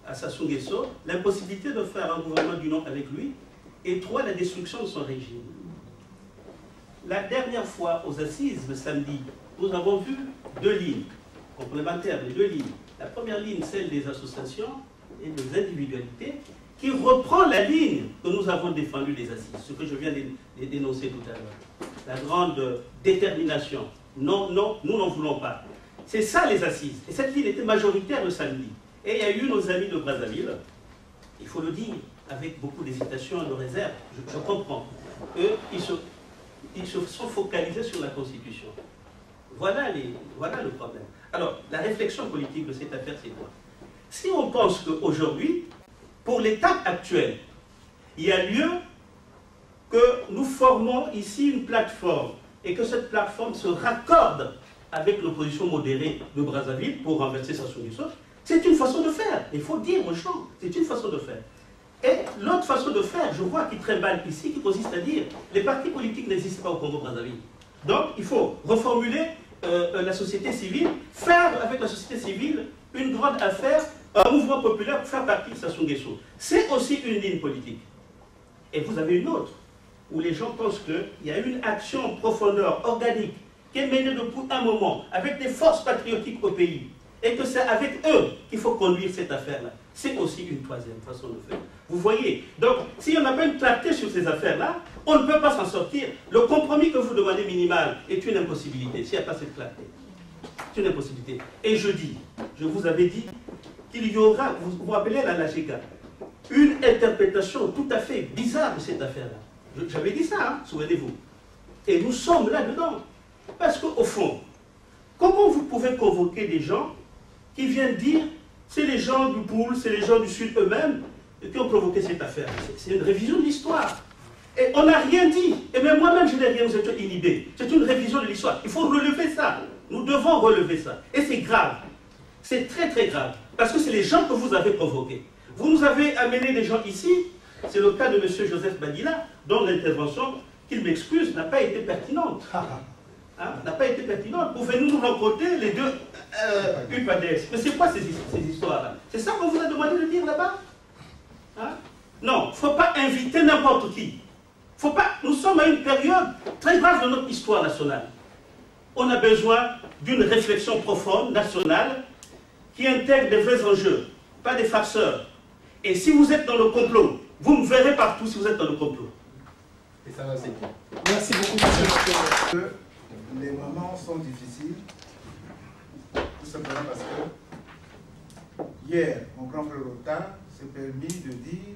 à Sassou Nguesso, l'impossibilité de faire un gouvernement du non avec lui. Et 3. La destruction de son régime. La dernière fois aux assises, le samedi, nous avons vu 2 lignes complémentaires, les 2 lignes. La première ligne, celle des associations et des individualités, qui reprend la ligne que nous avons défendue des assises, ce que je viens de dénoncer tout à l'heure. La grande détermination. Non, non, nous n'en voulons pas. C'est ça les assises. Et cette ligne était majoritaire le samedi. Et il y a eu nos amis de Brazzaville, il faut le dire, avec beaucoup d'hésitation et de réserve, je comprends. Eux, ils se sont focalisés sur la Constitution. Voilà le problème. Alors, la réflexion politique de cette affaire, c'est quoi? Si on pense qu'aujourd'hui, pour l'étape actuelle, il y a lieu que nous formons ici une plateforme et que cette plateforme se raccorde avec l'opposition modérée de Brazzaville pour renverser Sassou Nguesso, c'est une façon de faire. Il faut dire aux gens, c'est une façon de faire. Et l'autre façon de faire, je vois qui trimballe ici, qui consiste à dire les partis politiques n'existent pas au Congo-Brazzaville. Donc il faut reformuler la société civile, faire avec la société civile une grande affaire, un mouvement populaire pour faire partie de Sassou Nguesso. C'est aussi une ligne politique. Et vous avez une autre, où les gens pensent qu'il y a une action en profondeur, organique, qui est menée depuis un moment, avec des forces patriotiques au pays, et que c'est avec eux qu'il faut conduire cette affaire-là. C'est aussi une troisième façon de faire. Vous voyez, donc, si on n'a pas une clarté sur ces affaires-là, on ne peut pas s'en sortir. Le compromis que vous demandez minimal est une impossibilité, s'il n'y a pas cette clarté. C'est une impossibilité. Et je dis, je vous avais dit qu'il y aura, vous vous rappelez la LAGECA, une interprétation tout à fait bizarre de cette affaire-là. J'avais dit ça, hein, souvenez-vous. Et nous sommes là-dedans. Parce qu'au fond, comment vous pouvez convoquer des gens qui viennent dire c'est les gens du Poul, c'est les gens du Sud eux-mêmes qui ont provoqué cette affaire? C'est une révision de l'histoire. Et on n'a rien dit. Et même moi-même, je n'ai rien, vous êtes inhibé. C'est une révision de l'histoire. Il faut relever ça. Nous devons relever ça. Et c'est grave. c'est très très grave. Parce que c'est les gens que vous avez provoqués. Vous nous avez amené des gens ici, c'est le cas de M. Joseph Badila, dont l'intervention, qu'il m'excuse, n'a pas été pertinente. Hein, n'a pas été pertinente. Pouvez-nous nous rencontrer les deux UPADES? Mais c'est quoi ces histoires-là? C'est ça qu'on vous a demandé de dire là-bas? Hein? Non, il ne faut pas inviter n'importe qui. Faut pas... Nous sommes à une période très grave de notre histoire nationale. On a besoin d'une réflexion profonde, nationale, qui intègre des vrais enjeux, pas des farceurs. Et si vous êtes dans le complot, vous me verrez partout si vous êtes dans le complot. Et ça va, c'est bien. Merci beaucoup, monsieur. Les moments sont difficiles, tout simplement parce que hier, mon grand frère Rota s'est permis de dire,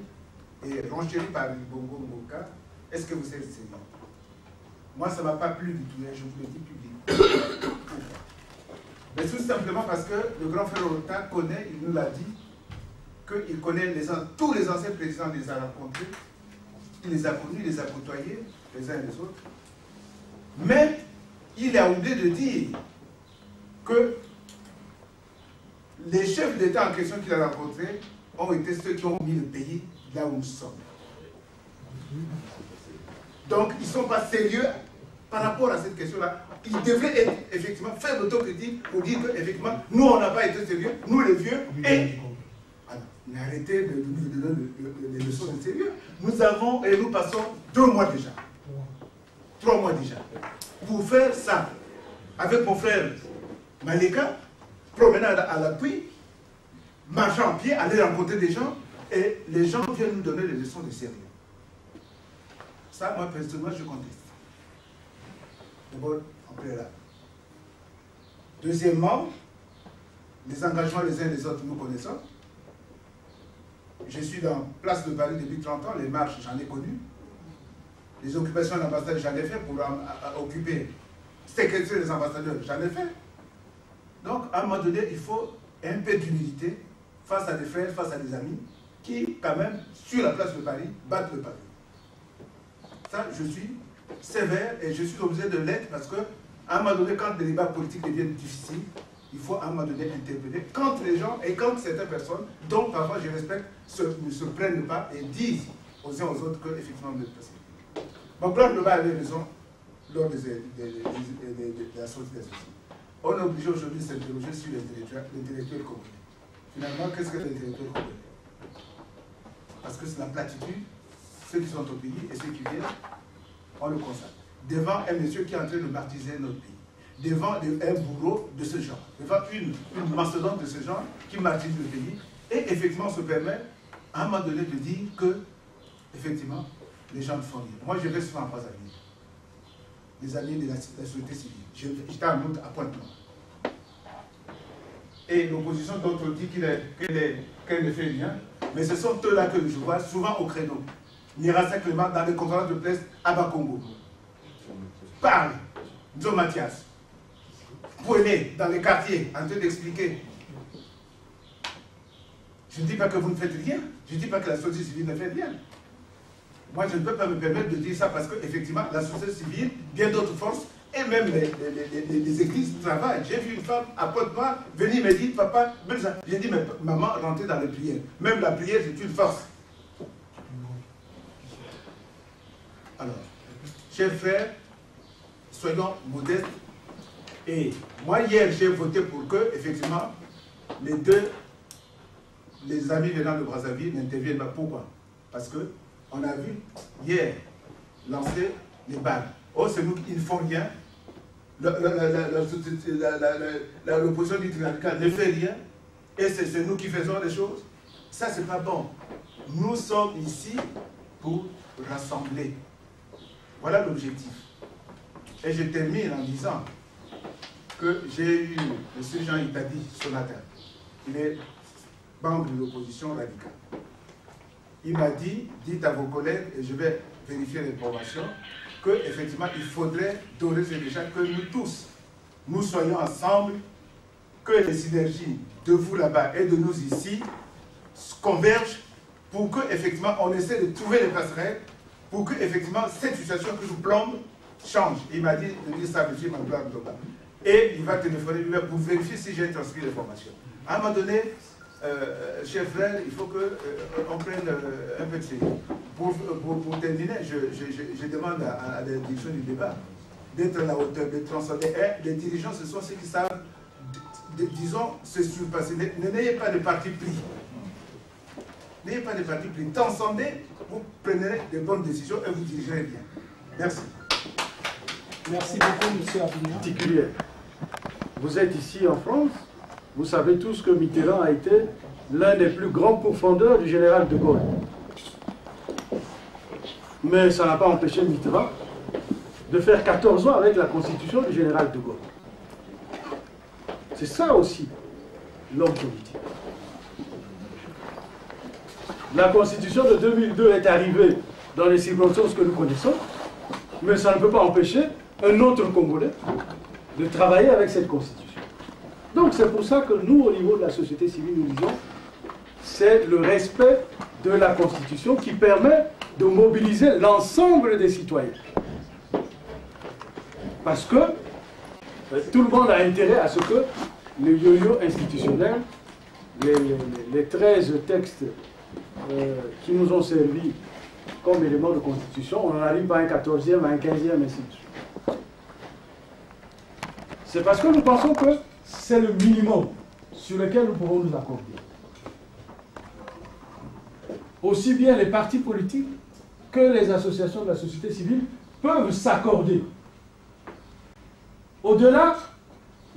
et renchéri par Bongo Mboka, est-ce que vous êtes sérieux? Moi, ça ne m'a pas plu du tout, je vous le dis publiquement. Mais tout simplement parce que le grand frère Rota connaît, il nous l'a dit, qu'il connaît tous les anciens présidents, il les a rencontrés, il les a connus, il les a côtoyés, les uns et les autres. Mais il a oublié de dire que les chefs d'État en question qu'il a rencontrés ont été ceux qui ont mis le pays là où nous sommes. Donc, ils ne sont pas sérieux par rapport à cette question-là. Ils devraient effectivement faire l'autocritique pour dire qu'effectivement, nous, on n'a pas été sérieux, nous les vieux, et arrêtez de nous donner des leçons de sérieux. Nous avons, et nous passons 2 mois déjà, 3 mois déjà, pour faire ça. Avec mon frère Malika, promenade à l'appui, marchant en pied, aller rencontrer des gens, et les gens viennent nous donner des leçons de sérieux. Ça, moi, personnellement, je conteste. D'abord, on peut là. Deuxièmement, les engagements les uns les autres, nous connaissons. Je suis dans Place de Paris depuis 30 ans, les marches, j'en ai connu. Les occupations d'ambassade, j'en ai fait pour occuper secrétaire des ambassadeurs, j'en ai fait. Donc, à un moment donné, il faut un peu d'humilité face à des frères, face à des amis, qui, quand même, sur la place de Paris, battent le pavé. Ça, je suis sévère et je suis obligé de l'être parce que, à un moment donné, quand les débats politiques deviennent difficiles, il faut à un moment donné intervenir quand les gens et quand certaines personnes, dont parfois je respecte, ne se prennent pas et disent aux uns aux autres qu'effectivement vous êtes passé. Mon grand Loba avait raison lors de la sortie des associés. On est obligé aujourd'hui de s'interroger sur l'intellectuel congolais. Finalement, qu'est-ce que l'intellectuel congolais? Parce que c'est la platitude, ceux qui sont au pays et ceux qui viennent, on le constate. Devant un monsieur qui est en train de martyriser notre pays, devant un bourreau de ce genre, devant une mastodonte de ce genre qui martyrise le pays, et effectivement on se permet à un moment donné de dire que, effectivement, les gens ne font rien. Moi je vais souvent en Brazzaville, les amis de la société civile. J'étais en août à Pointe-Noire. Et l'opposition d'autres dit qu'elle ne fait rien, mais ce sont eux-là que je vois souvent au créneau. Nirasa Clément dans les conférences de presse à Bakongo. Parle, Nzo Mathias. Pouené dans les quartiers en train d'expliquer. Je ne dis pas que vous ne faites rien, je ne dis pas que la société civile ne fait rien. Moi, je ne peux pas me permettre de dire ça parce qu'effectivement, la société civile, bien d'autres forces, et même les églises travaillent. J'ai vu une femme à Pointe-Noire venir me dire, papa, j'ai dit, mais maman, rentrez dans les prières. Même la prière, c'est une force. Alors, chers frères, soyons modestes. Et moi, hier, j'ai voté pour que, effectivement, les amis venant de Brazzaville n'interviennent pas. Pourquoi? Parce qu'on a vu, hier, lancer les balles. Oh, c'est nous qui ne font rien. L'opposition du Trinidad ne fait rien. Et c'est nous qui faisons les choses. Ça, c'est pas bon. Nous sommes ici pour rassembler. Voilà l'objectif. Et je termine en disant que j'ai eu M. Jean Itadi ce matin. Il est membre de l'opposition radicale. Il m'a dit, dites à vos collègues, et je vais vérifier l'information, qu'effectivement, il faudrait d'ores et déjà que nous tous, nous soyons ensemble, que les synergies de vous là-bas et de nous ici convergent pour qu'effectivement, on essaie de trouver les passerelles pour que effectivement cette situation que nous plombe change. Il m'a dit de dire ça, M. Mambla. Et il va téléphoner lui-même pour vérifier si j'ai transmis l'information. À un moment donné, chers frères, il faut qu'on prenne un peu de sérieux. Pour terminer, je demande à la direction du débat d'être à la hauteur, de transcender. Les dirigeants, ce sont ceux qui savent, disons, se surpasser. N'ayez pas de parti pris. N'ayez pas de parti pris. Transcendez, vous prenez des bonnes décisions et vous dirigerez bien. Merci. Merci beaucoup, M. Avignon. Particulier. Vous êtes ici en France, vous savez tous que Mitterrand a été l'un des plus grands pourfendeurs du général de Gaulle. Mais ça n'a pas empêché Mitterrand de faire 14 ans avec la constitution du général de Gaulle. C'est ça aussi, l'homme politique. La constitution de 2002 est arrivée dans les circonstances que nous connaissons, mais ça ne peut pas empêcher un autre Congolais de travailler avec cette constitution. Donc c'est pour ça que nous, au niveau de la société civile, nous disons c'est le respect de la constitution qui permet de mobiliser l'ensemble des citoyens. Parce que tout le monde a intérêt à ce que le yo-yo institutionnel, les 13 textes qui nous ont servi comme élément de constitution, on n'arrive pas à un 14e, à un 15e, ainsi de suite. C'est parce que nous pensons que c'est le minimum sur lequel nous pouvons nous accorder. Aussi bien les partis politiques que les associations de la société civile peuvent s'accorder. Au-delà,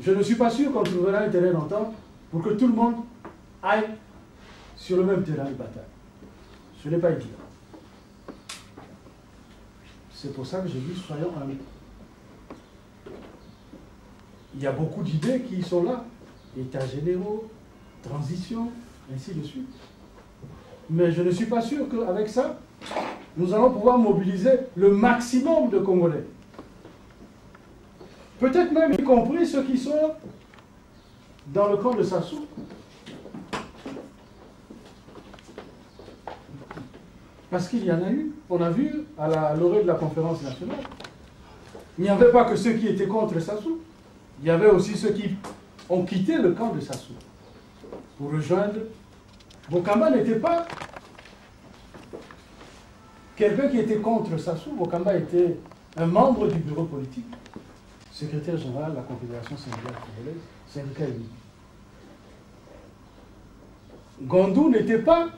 je ne suis pas sûr qu'on trouvera un terrain d'entente pour que tout le monde aille sur le même terrain de bataille. Ce n'est pas évident. C'est pour ça que j'ai dit, soyons amis. Il y a beaucoup d'idées qui sont là. États généraux, transition, ainsi de suite. Mais je ne suis pas sûr qu'avec ça, nous allons pouvoir mobiliser le maximum de Congolais. Peut-être même y compris ceux qui sont dans le camp de Sassou. Parce qu'il y en a eu, on a vu à l'orée de la conférence nationale. Il n'y avait pas que ceux qui étaient contre Sassou. Il y avait aussi ceux qui ont quitté le camp de Sassou pour rejoindre. Bokamba n'était pas quelqu'un qui était contre Sassou. Bokamba était un membre du bureau politique, secrétaire général de la Confédération syndicale congolaise, syndicat unique. Gondou n'était pas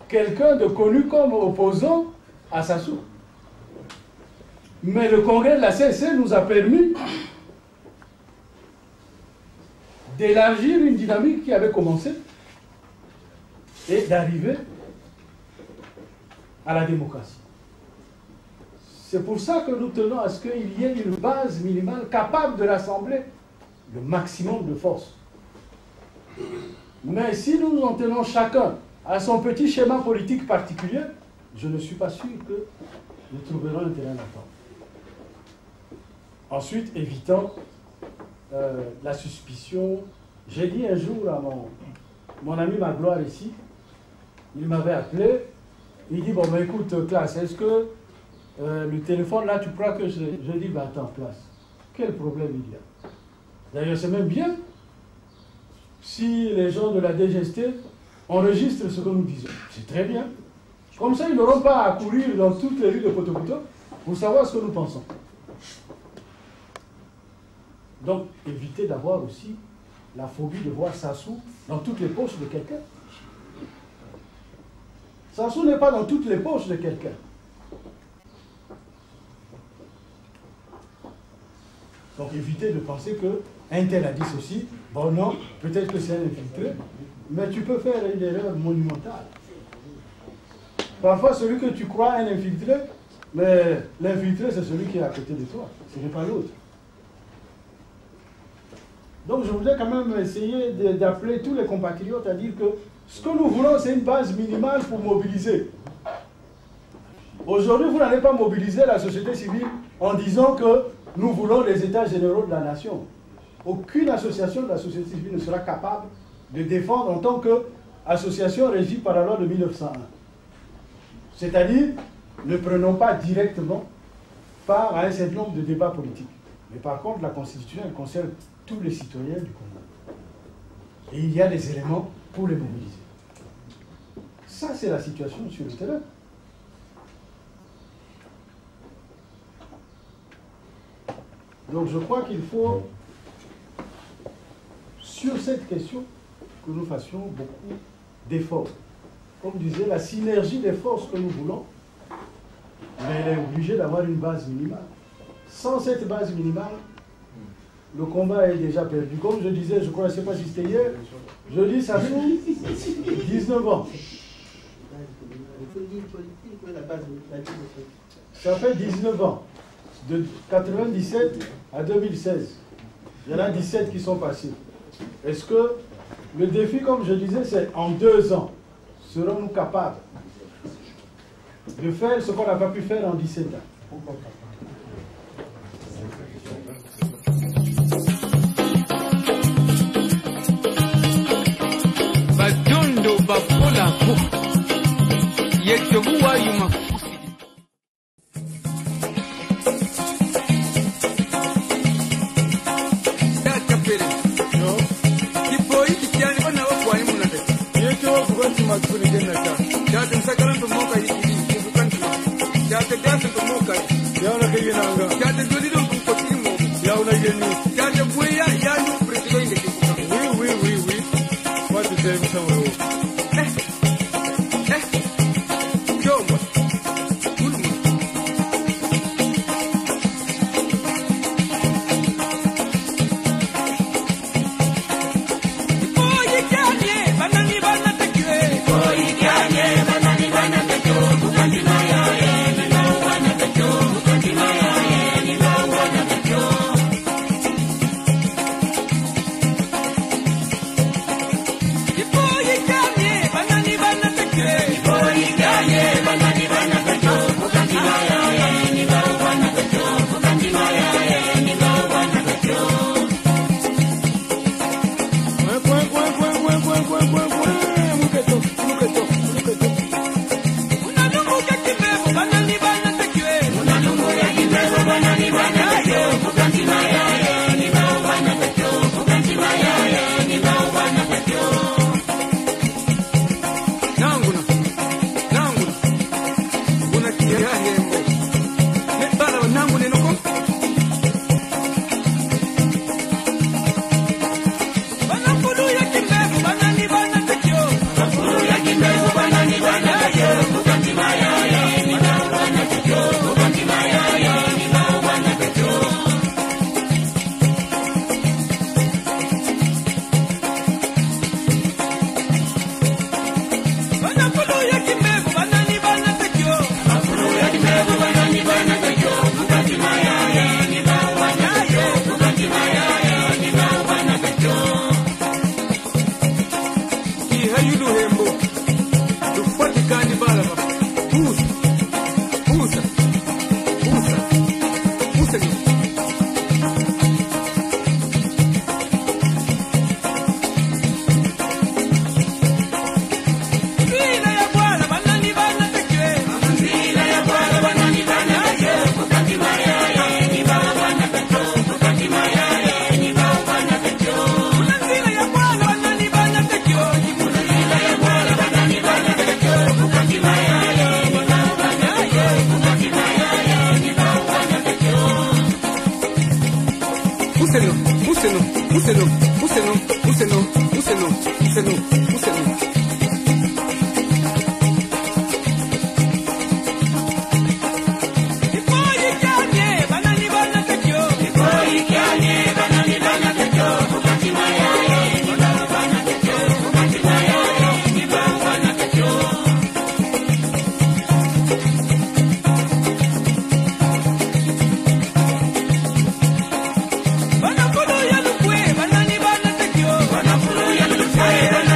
quelqu'un de connu comme opposant à Sassou. Mais le congrès de la CSC nous a permis d'élargir une dynamique qui avait commencé et d'arriver à la démocratie. C'est pour ça que nous tenons à ce qu'il y ait une base minimale capable de rassembler le maximum de forces. Mais si nous en tenons chacun à son petit schéma politique particulier, je ne suis pas sûr que nous trouverons un terrain d'entente. Ensuite, évitant la suspicion. J'ai dit un jour à mon ami Magloire ici, il m'avait appelé, il dit, bon ben écoute classe, est-ce que le téléphone là, tu crois que je dis, ben attends classe, quel problème il y a? D'ailleurs c'est même bien si les gens de la DGST enregistrent ce que nous disons, c'est très bien. Comme ça ils n'auront pas à courir dans toutes les rues de Poto-Poto pour savoir ce que nous pensons. Donc, évitez d'avoir aussi la phobie de voir Sassou dans toutes les poches de quelqu'un. Sassou n'est pas dans toutes les poches de quelqu'un. Donc, évitez de penser qu'un tel a dit ceci. Bon, non, peut-être que c'est un infiltré, mais tu peux faire une erreur monumentale. Parfois, celui que tu crois un infiltré, mais l'infiltré, c'est celui qui est à côté de toi. Ce n'est pas l'autre. Donc je voudrais quand même essayer d'appeler tous les compatriotes à dire que ce que nous voulons, c'est une base minimale pour mobiliser. Aujourd'hui, vous n'allez pas mobiliser la société civile en disant que nous voulons les états généraux de la nation. Aucune association de la société civile ne sera capable de défendre en tant qu'association régie par la loi de 1901. C'est-à-dire, ne prenons pas directement part à un certain nombre de débats politiques. Mais par contre, la Constitution, elle concerne tous les citoyens du Congo. Et il y a des éléments pour les mobiliser. Ça, c'est la situation sur le terrain. Donc je crois qu'il faut, sur cette question, que nous fassions beaucoup d'efforts. Comme disait, la synergie des forces que nous voulons, mais elle est obligée d'avoir une base minimale. Sans cette base minimale, le combat est déjà perdu. Comme je disais, je crois, je ne sais pas si c'était hier, je dis ça fait 19 ans. Ça fait 19 ans, de 97 à 2016. Il y en a 17 qui sont passés. Est-ce que le défi, comme je disais, c'est en 2 ans, serons-nous capables de faire ce qu'on n'a pas pu faire en 17 ans? Badondo bakola yetobuwa yuma. Banapulu ya lukwe, banani bana tekyo. Banapulu ya lukwe, banani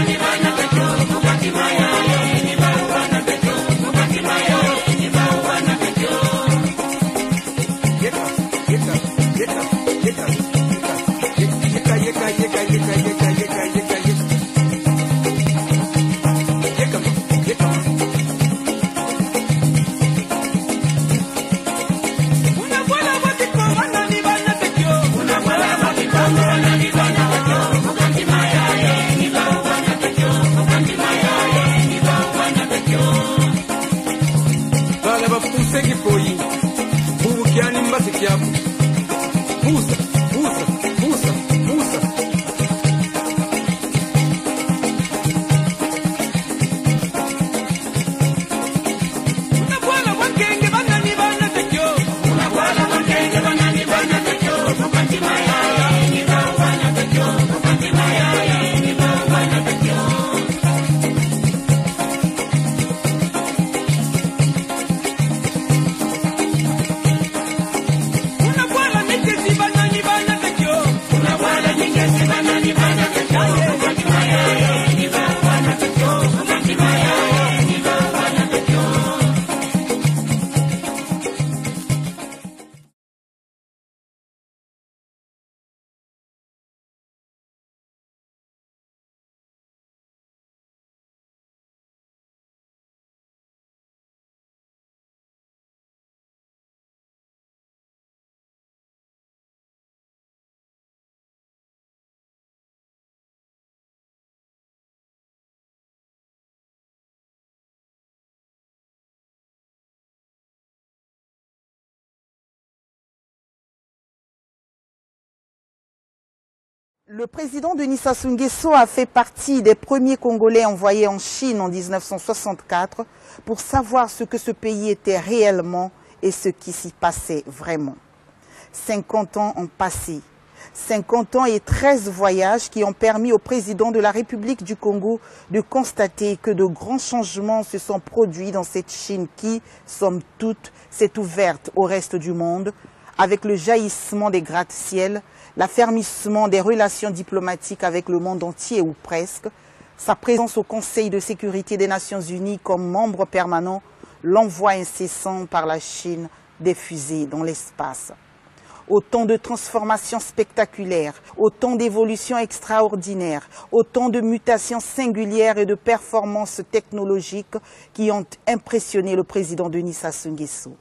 diabo. Musa, Musa, Musa, Musa. Unakwala wankenge banani bana tekyo. Unakwala wankenge banani bana tekyo. Mukatima yaya, ni bana tekyo. Mukatima yaya, ni bana tekyo. Le président Denis Sassou Nguesso a fait partie des premiers Congolais envoyés en Chine en 1964 pour savoir ce que ce pays était réellement et ce qui s'y passait vraiment. 50 ans ont passé. 50 ans et 13 voyages qui ont permis au président de la République du Congo de constater que de grands changements se sont produits dans cette Chine qui, somme toute, s'est ouverte au reste du monde avec le jaillissement des gratte-ciel, l'affermissement des relations diplomatiques avec le monde entier ou presque, sa présence au Conseil de sécurité des Nations Unies comme membre permanent, l'envoi incessant par la Chine des fusées dans l'espace. Autant de transformations spectaculaires, autant d'évolutions extraordinaires, autant de mutations singulières et de performances technologiques qui ont impressionné le président Denis Sassou Nguesso.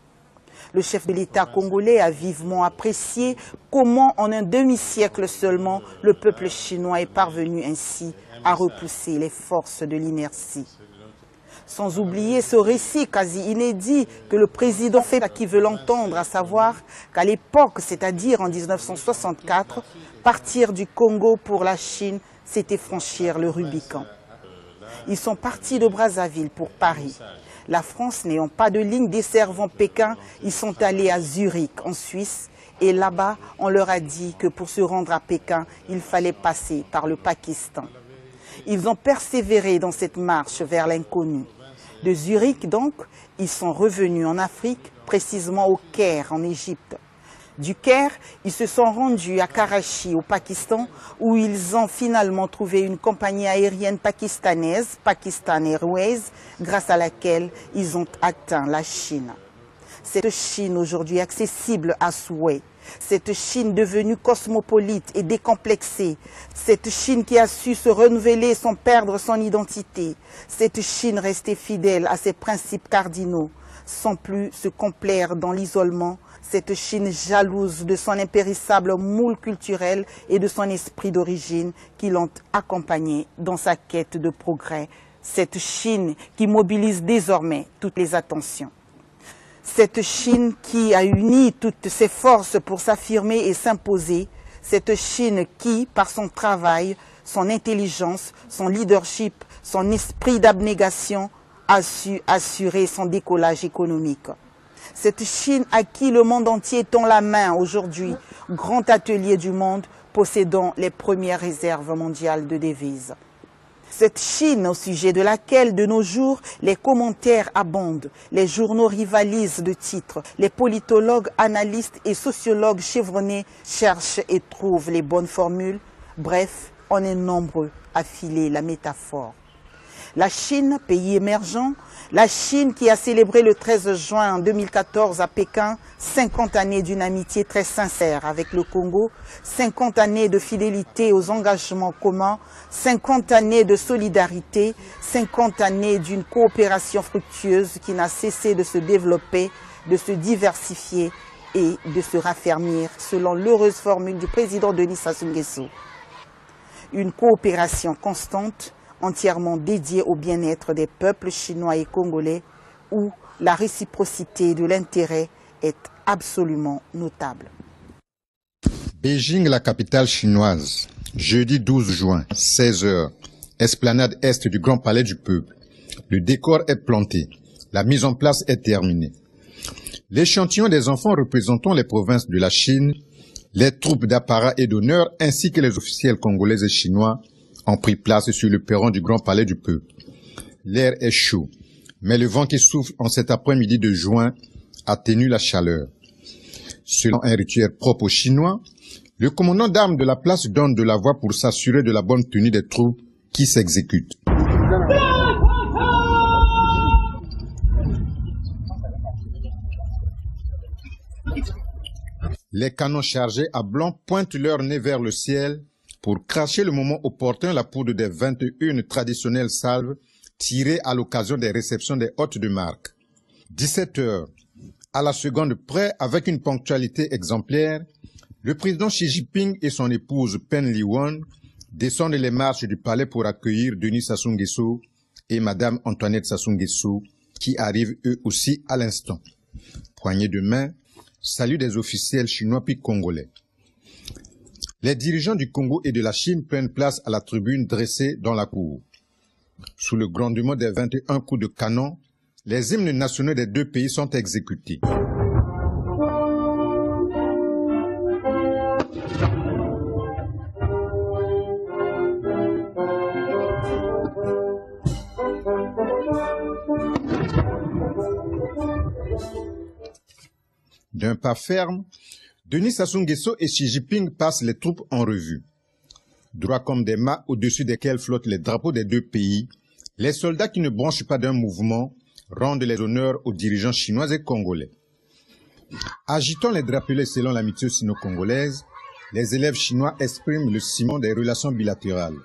Le chef de l'État congolais a vivement apprécié comment en un demi-siècle seulement le peuple chinois est parvenu ainsi à repousser les forces de l'inertie. Sans oublier ce récit quasi inédit que le président fait à qui veut l'entendre, à savoir qu'à l'époque, c'est-à-dire en 1964, partir du Congo pour la Chine, c'était franchir le Rubicon. Ils sont partis de Brazzaville pour Paris. La France n'ayant pas de ligne desservant Pékin, ils sont allés à Zurich, en Suisse, et là-bas, on leur a dit que pour se rendre à Pékin, il fallait passer par le Pakistan. Ils ont persévéré dans cette marche vers l'inconnu. De Zurich, donc, ils sont revenus en Afrique, précisément au Caire, en Égypte. Du Caire, ils se sont rendus à Karachi, au Pakistan, où ils ont finalement trouvé une compagnie aérienne pakistanaise, Pakistan Airways, grâce à laquelle ils ont atteint la Chine. Cette Chine aujourd'hui accessible à souhait, cette Chine devenue cosmopolite et décomplexée, cette Chine qui a su se renouveler sans perdre son identité, cette Chine restée fidèle à ses principes cardinaux, sans plus se complaire dans l'isolement, cette Chine jalouse de son impérissable moule culturel et de son esprit d'origine qui l'ont accompagné dans sa quête de progrès, cette Chine qui mobilise désormais toutes les attentions. Cette Chine qui a uni toutes ses forces pour s'affirmer et s'imposer, cette Chine qui, par son travail, son intelligence, son leadership, son esprit d'abnégation, a su assurer son décollage économique. Cette Chine à qui le monde entier tend la main aujourd'hui, grand atelier du monde possédant les premières réserves mondiales de devises. Cette Chine au sujet de laquelle de nos jours les commentaires abondent, les journaux rivalisent de titres, les politologues, analystes et sociologues chevronnés cherchent et trouvent les bonnes formules. Bref, on est nombreux à filer la métaphore. La Chine, pays émergent, la Chine qui a célébré le 13 juin 2014 à Pékin 50 années d'une amitié très sincère avec le Congo, 50 années de fidélité aux engagements communs, 50 années de solidarité, 50 années d'une coopération fructueuse qui n'a cessé de se développer, de se diversifier et de se raffermir selon l'heureuse formule du président Denis Sassou Nguesso. Une coopération constante, entièrement dédiée au bien-être des peuples chinois et congolais, où la réciprocité de l'intérêt est absolument notable. Beijing, la capitale chinoise. Jeudi 12 juin, 16h. Esplanade est du Grand Palais du Peuple. Le décor est planté. La mise en place est terminée. L'échantillon des enfants représentant les provinces de la Chine, les troupes d'apparat et d'honneur ainsi que les officiels congolais et chinois ont pris place sur le perron du Grand Palais du Peuple. L'air est chaud, mais le vent qui souffle en cet après-midi de juin atténue la chaleur. Selon un rituel propre aux Chinois, le commandant d'armes de la place donne de la voix pour s'assurer de la bonne tenue des troupes qui s'exécutent. Les canons chargés à blanc pointent leur nez vers le ciel pour cracher le moment opportun la poudre des 21 traditionnelles salves tirées à l'occasion des réceptions des hôtes de marque. 17h, à la seconde près, avec une ponctualité exemplaire, le président Xi Jinping et son épouse Pen Li-won descendent les marches du palais pour accueillir Denis Sassou Nguesso et Madame Antoinette Sassou Nguesso, qui arrivent eux aussi à l'instant. Poignée de main, salut des officiels chinois puis congolais. Les dirigeants du Congo et de la Chine prennent place à la tribune dressée dans la cour. Sous le grondement des 21 coups de canon, les hymnes nationaux des deux pays sont exécutés. D'un pas ferme, Denis Sassou Nguesso et Xi Jinping passent les troupes en revue. Droits comme des mâts au-dessus desquels flottent les drapeaux des deux pays, les soldats qui ne branchent pas d'un mouvement rendent les honneurs aux dirigeants chinois et congolais. Agitant les drapelets selon l'amitié sino-congolaise, les élèves chinois expriment le ciment des relations bilatérales.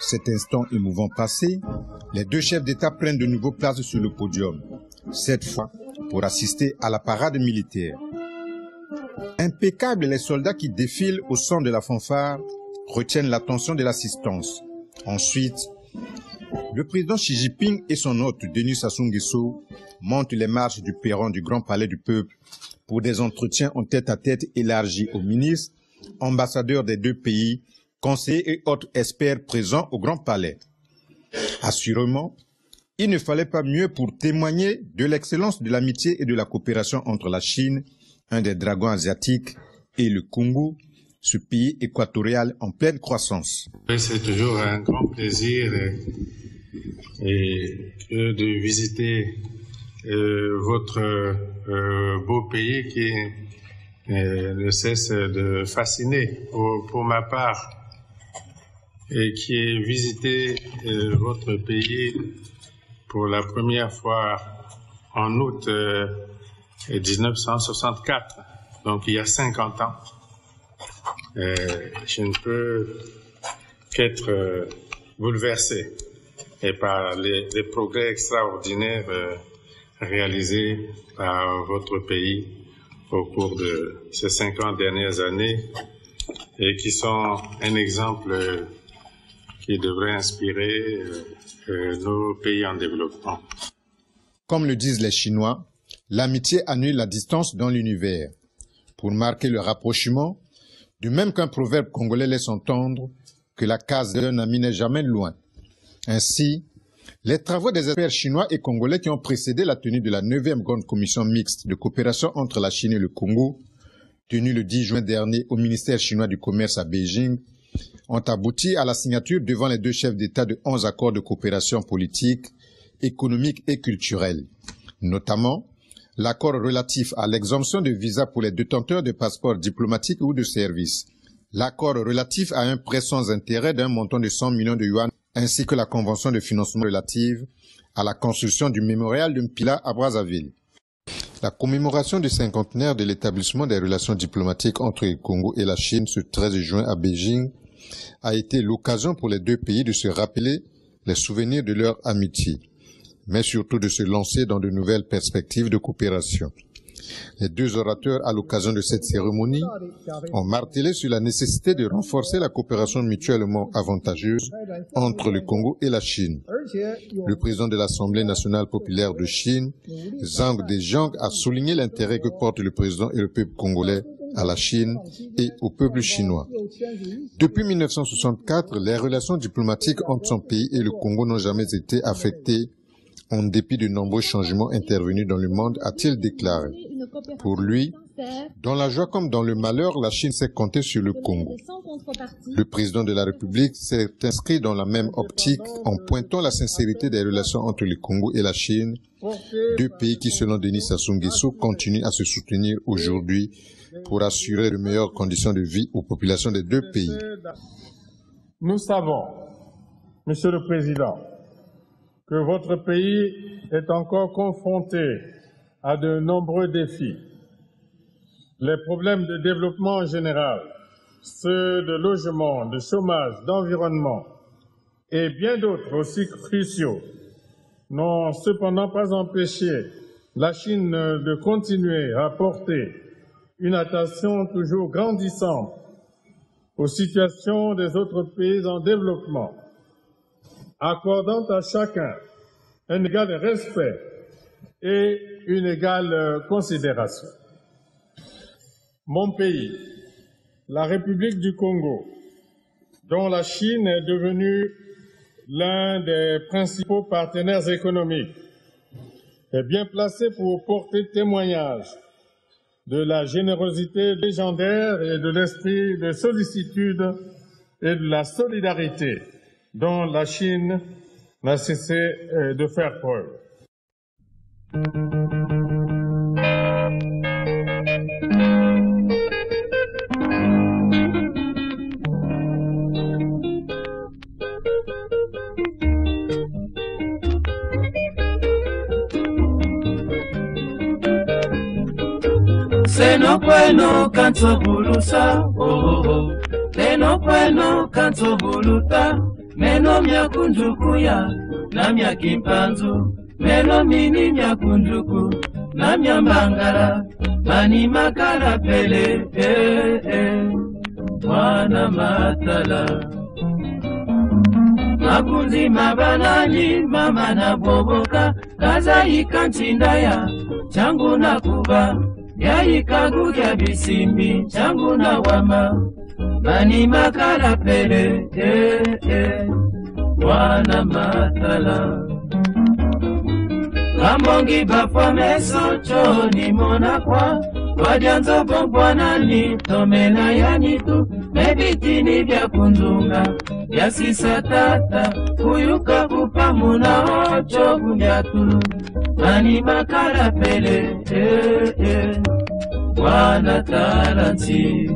Cet instant émouvant passé, les deux chefs d'État prennent de nouveau place sur le podium, cette fois pour assister à la parade militaire. Impeccables, les soldats qui défilent au son de la fanfare retiennent l'attention de l'assistance. Ensuite, le président Xi Jinping et son hôte Denis Sassou Nguesso montent les marches du perron du Grand Palais du Peuple pour des entretiens en tête-à-tête élargis aux ministres, ambassadeurs des deux pays, conseillers et autres experts présents au Grand Palais. Assurément, il ne fallait pas mieux pour témoigner de l'excellence de l'amitié et de la coopération entre la Chine, un des dragons asiatiques, et le Congo, ce pays équatorial en pleine croissance. C'est toujours un grand plaisir de visiter votre beau pays qui ne cesse de fasciner pour ma part, et qui est visité votre pays pour la première fois en août 1964, donc il y a 50 ans. Je ne peux qu'être bouleversé et par les progrès extraordinaires réalisés par votre pays au cours de ces 50 dernières années et qui sont un exemple qui devrait inspirer nos pays en développement. Comme le disent les Chinois, l'amitié annule la distance dans l'univers. Pour marquer le rapprochement, de même qu'un proverbe congolais laisse entendre que la case d'un ami n'est jamais loin. Ainsi, les travaux des experts chinois et congolais qui ont précédé la tenue de la 9e grande commission mixte de coopération entre la Chine et le Congo, tenue le 10 juin dernier au ministère chinois du commerce à Beijing, ont abouti à la signature devant les deux chefs d'État de 11 accords de coopération politique, économique et culturelle, notamment l'accord relatif à l'exemption de visa pour les détenteurs de passeports diplomatiques ou de services, l'accord relatif à un prêt sans intérêt d'un montant de 100 millions de yuan, ainsi que la convention de financement relative à la construction du mémorial de Mpila à Brazzaville. La commémoration du cinquantenaire de l'établissement des relations diplomatiques entre le Congo et la Chine ce 13 juin à Beijing a été l'occasion pour les deux pays de se rappeler les souvenirs de leur amitié, mais surtout de se lancer dans de nouvelles perspectives de coopération. Les deux orateurs, à l'occasion de cette cérémonie, ont martelé sur la nécessité de renforcer la coopération mutuellement avantageuse entre le Congo et la Chine. Le président de l'Assemblée nationale populaire de Chine, Zhang Dejiang, a souligné l'intérêt que portent le président et le peuple congolais à la Chine et au peuple chinois. Depuis 1964, les relations diplomatiques entre son pays et le Congo n'ont jamais été affectées en dépit de nombreux changements intervenus dans le monde, a-t-il déclaré. Pour lui, dans la joie comme dans le malheur, la Chine s'est comptée sur le Congo. Le président de la République s'est inscrit dans la même optique en pointant la sincérité des relations entre le Congo et la Chine, deux pays qui, selon Denis Sassou Nguesso, continuent à se soutenir aujourd'hui pour assurer de meilleures conditions de vie aux populations des deux pays. Nous savons, Monsieur le Président, que votre pays est encore confronté à de nombreux défis. Les problèmes de développement en général, ceux de logement, de chômage, d'environnement et bien d'autres aussi cruciaux n'ont cependant pas empêché la Chine de continuer à porter une attention toujours grandissante aux situations des autres pays en développement, accordant à chacun un égal respect et une égale considération. Mon pays, la République du Congo, dont la Chine est devenue l'un des principaux partenaires économiques, est bien placé pour porter témoignage de la générosité légendaire et de l'esprit de sollicitude et de la solidarité dont la Chine n'a cessé de faire preuve. Seno kweno kanto bulusa, oh oh oh. Seno kweno kanto buluta, meno mya kunjukuya, na mya kimpanzu, meno mini mya kunjuku, na mya mbangara, mani makara pele, mwana matala. Makunzi mabanani, mama na boboka, kaza ikancindaya, changu na kuba. Yaikagu ya bisimbi changu na wama mani makala pele wana matala Kambongi bafwa meso choni mona kwa Wadianzo bongwana ni tomena ya nitu Mebitini vya kunzunga ya sisa tata Kuyuka kupamuna ocho kunyatu Mani makala pele wana talanti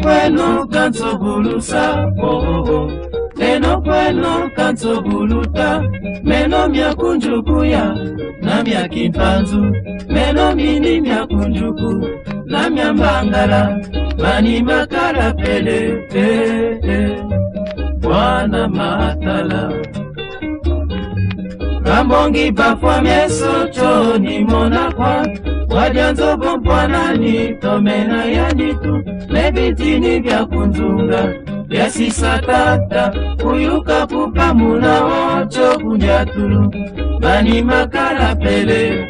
Bueno kanto bulusa, oh oh. Eno bueno kanto buluta, meno mya kunjukuya, na mya kimpanzu, meno mini mya kunjuku, na mya mbangala, mani makala pele, wana matala. Kambongi bafwa meso choni mona kwa, Wadianzo bombwana ni tomena ya nitu Mebitini vya kunzunga vya sisa tata Kuyuka kupamuna ocho kunyatulu Mani makala pele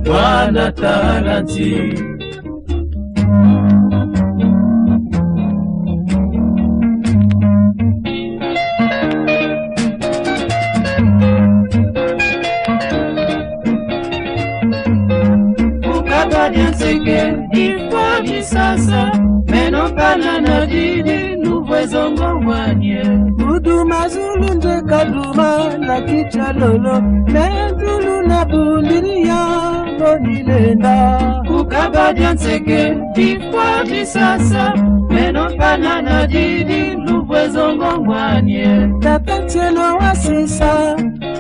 Wana talanti Il faut du sasa, mais non pas la nadine, nous voyons. lubwezongo mwanye Uduma zulu nje kaduma na kichalolo Mendulu na bundiria bonilenda Ukabadya nseke difwa disasa Meno panana didi lubwezongo mwanye Tatachelo wasisa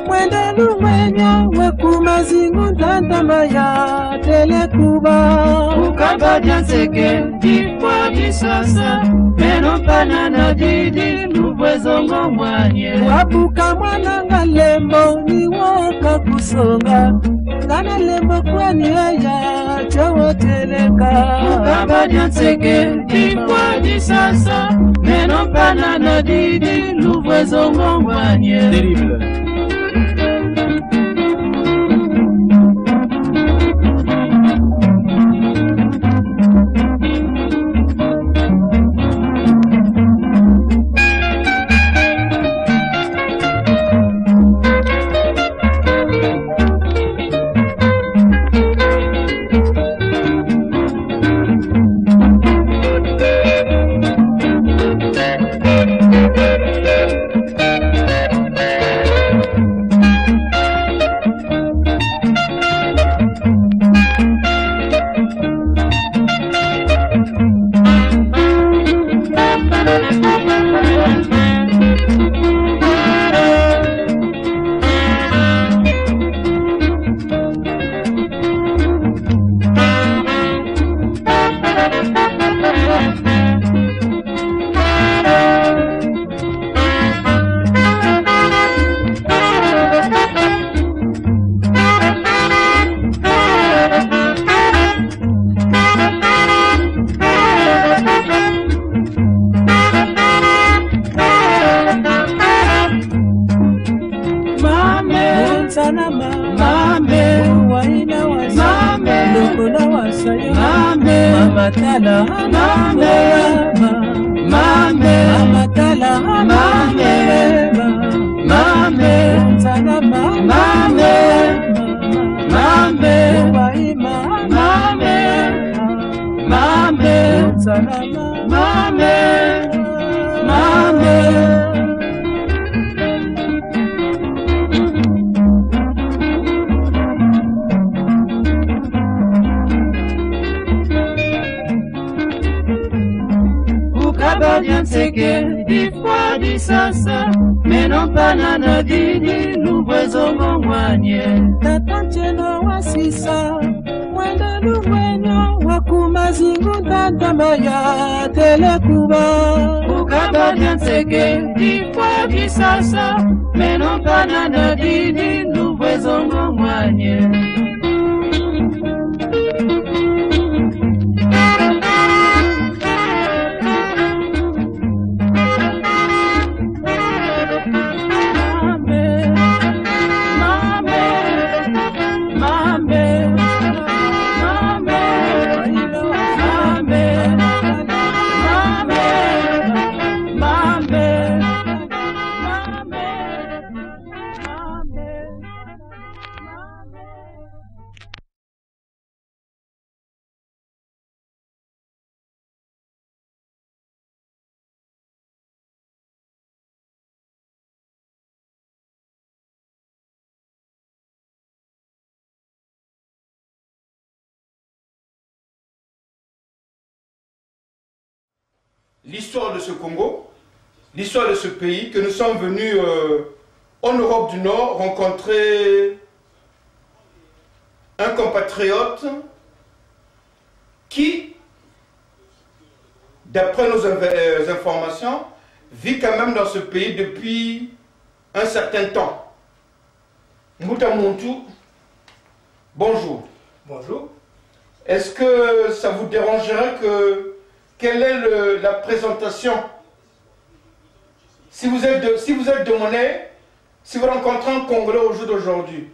Mwenda lumenya wekuma zingu ndandama ya telekuba Ukabadya nseke difwa disasa Meno panana didi lubwezongo mwanye Wabuka mwana nga lembo ni woka kusonga Ngana lembo kwani haya chowo teleka Ukabadya nseke difwa disasa Meno panana didi lubwezongo mwanye Terrible. L'histoire de ce Congo, l'histoire de ce pays, que nous sommes venus en Europe du Nord rencontrer un compatriote qui, d'après nos informations, vit quand même dans ce pays depuis un certain temps. Mouta Muntu, bonjour. Bonjour. Est-ce que ça vous dérangerait que... Quelle est la présentation? Si vous êtes de Monnaie, si vous rencontrez un Congolais au jour d'aujourd'hui,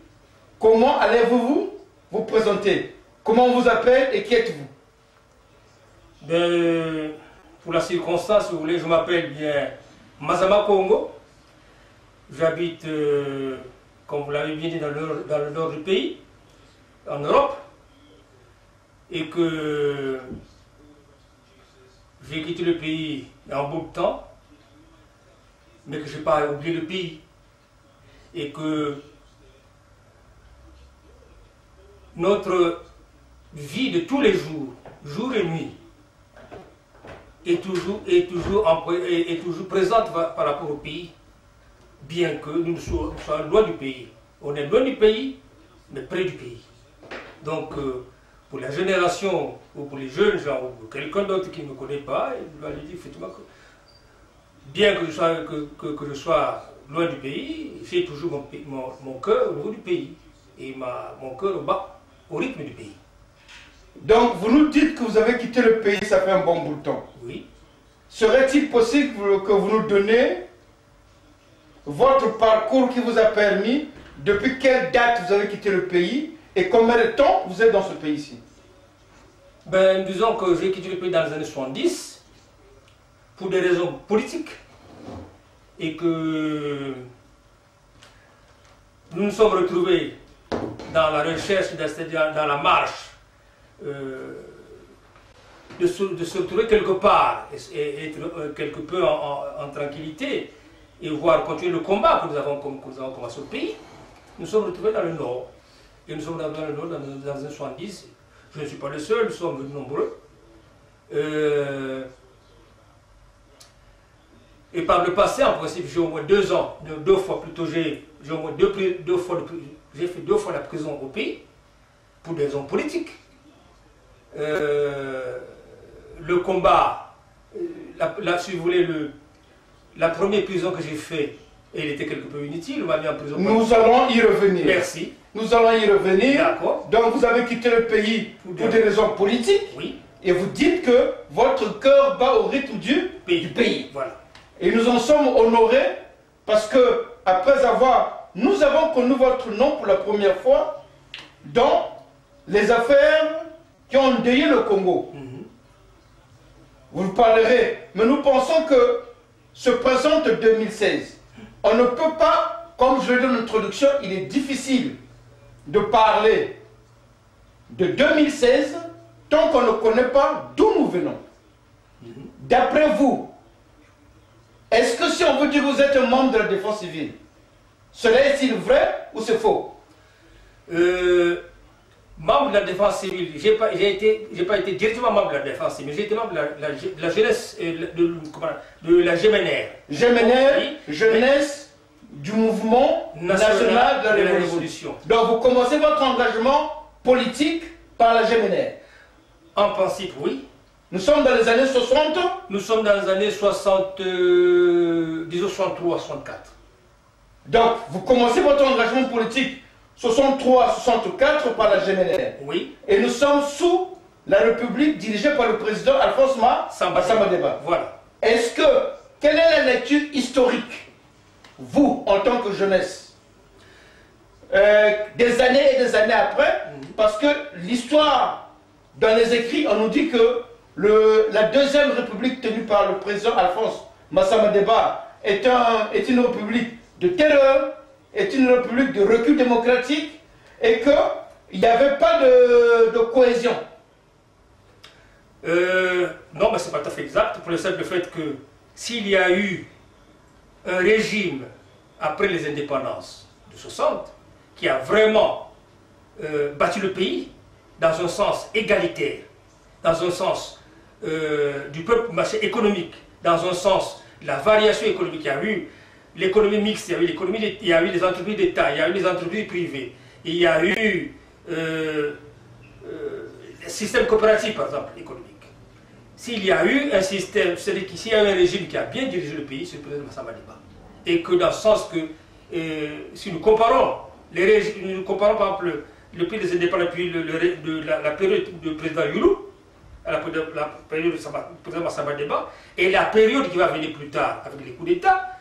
comment allez-vous vous présenter? Comment on vous appelle et qui êtes-vous? Pour la circonstance, si vous voulez, je m'appelle bien Mazama Congo. J'habite, comme vous l'avez bien dit, dans le nord du pays, en Europe, et que j'ai quitté le pays il y a un bout de temps, mais que je n'ai pas oublié le pays. Et que notre vie de tous les jours, jour et nuit, est toujours présente par rapport au pays, bien que nous soyons loin du pays. On est loin du pays, mais près du pays. Donc, pour la génération, ou pour les jeunes gens, ou pour quelqu'un d'autre qui ne me connaît pas, il va lui dire effectivement que, bien que je sois loin du pays, j'ai toujours mon cœur au niveau du pays, et mon cœur au rythme du pays. Donc, vous nous dites que vous avez quitté le pays, ça fait un bon bout de temps. Oui. Serait-il possible que vous nous donniez votre parcours qui vous a permis, depuis quelle date vous avez quitté le pays et combien de temps vous êtes dans ce pays-ci? Ben, disons que j'ai quitté le pays dans les années 70 pour des raisons politiques et que nous nous sommes retrouvés dans la recherche, c'est-à-dire dans la marche, de se retrouver quelque part et être quelque peu en tranquillité et voir continuer le combat que nous avons commencé au pays. Nous sommes retrouvés dans le Nord. Et nous sommes dans le Nord dans les années 70. Je ne suis pas le seul, nous sommes venus nombreux. Et par le passé, en principe, j'ai au moins 2 ans, 2 fois plutôt, j'ai au moins j'ai fait 2 fois la prison au pays, pour des raisons politiques. Le combat, si vous voulez, la première prison que j'ai faite, elle était quelque peu inutile, on m'a mis en prison. Nous allons y revenir. Merci. Nous allons y revenir. D'accord. Donc vous avez quitté le pays pour des raisons politiques. Oui. Et vous dites que votre cœur bat au rythme du pays. Voilà. Et nous en sommes honorés parce que, après nous avons connu votre nom pour la première fois dans les affaires qui ont endeuillé le Congo. Vous le parlerez, mais nous pensons que se présente 2016. On ne peut pas, comme je l'ai dit dans l'introduction, il est difficile de parler de 2016 tant qu'on ne connaît pas d'où nous venons. D'après vous, est-ce que si on veut dire que vous êtes un membre de la défense civile, cela est-il vrai ou c'est faux? Membre de la défense civile, j'ai pas été directement membre de la défense civile, j'ai été membre de la jeunesse, de la GMNR. GMNR, oui. Jeunesse du mouvement national de la Révolution. Donc vous commencez votre engagement politique par la GMNR? En principe, oui. Nous sommes dans les années 60? Nous sommes dans les années 60, disons 63, 64. Donc vous commencez votre engagement politique 63-64 par la GMNR. Oui. Et nous sommes sous la République dirigée par le président Alphonse Massamadeba. Voilà. Quelle est la lecture historique, vous, en tant que jeunesse, des années et des années après, parce que l'histoire, dans les écrits, on nous dit que la deuxième république tenue par le président Alphonse Massamadeba est une république de terreur, est une république de recul démocratique et qu'il n'y avait pas de cohésion. Non, mais ce n'est pas tout à fait exact, pour le simple fait que s'il y a eu un régime après les indépendances de 60 qui a vraiment battu le pays dans un sens égalitaire, dans un sens du peuple marché économique, dans un sens de la variation économique, il y a eu l'économie mixte, il y a eu les entreprises d'État, il y a eu les entreprises privées, il y a eu le système coopératif, par exemple, économique. S'il y a eu un système, c'est-à-dire s'il y a eu un régime qui a bien dirigé le pays, c'est le président Massamadeba. Et que dans le sens que, si nous comparons, par exemple, le pays des indépendants, puis la période du président Youlou, la période du président Massamadeba, et la période qui va venir plus tard avec les coups d'État,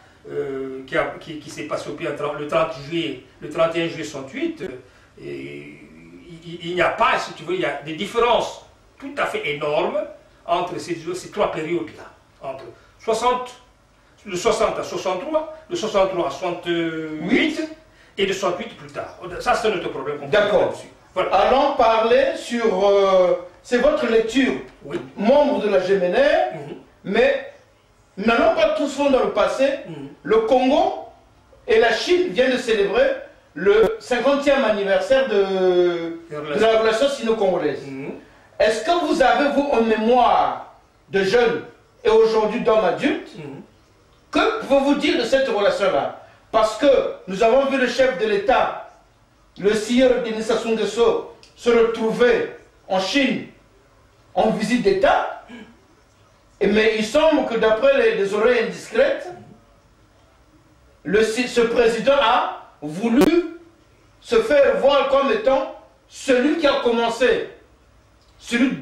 qui s'est passé au pays le 31 juillet 68, il n'y a pas, si tu veux, il y a des différences tout à fait énormes entre ces 3 périodes-là. Entre le 60 à 63, le 63 à 68 et de 68 plus tard. Ça, c'est notre problème. D'accord. Voilà. Allons parler sur... c'est votre lecture, membre de la GMNR, mais n'allons pas tous fond dans le passé. Le Congo et la Chine viennent de célébrer le 50e anniversaire de la relation sino-congolaise. Est-ce que vous avez, vous, en mémoire de jeunes et aujourd'hui d'hommes adultes, que pouvez-vous dire de cette relation-là? Parce que nous avons vu le chef de l'État, le sieur Denis Sassou Nguesso, se retrouver en Chine en visite d'État. Mais il semble que d'après les oreilles indiscrètes, ce président a voulu se faire voir comme étant celui qui a commencé, celui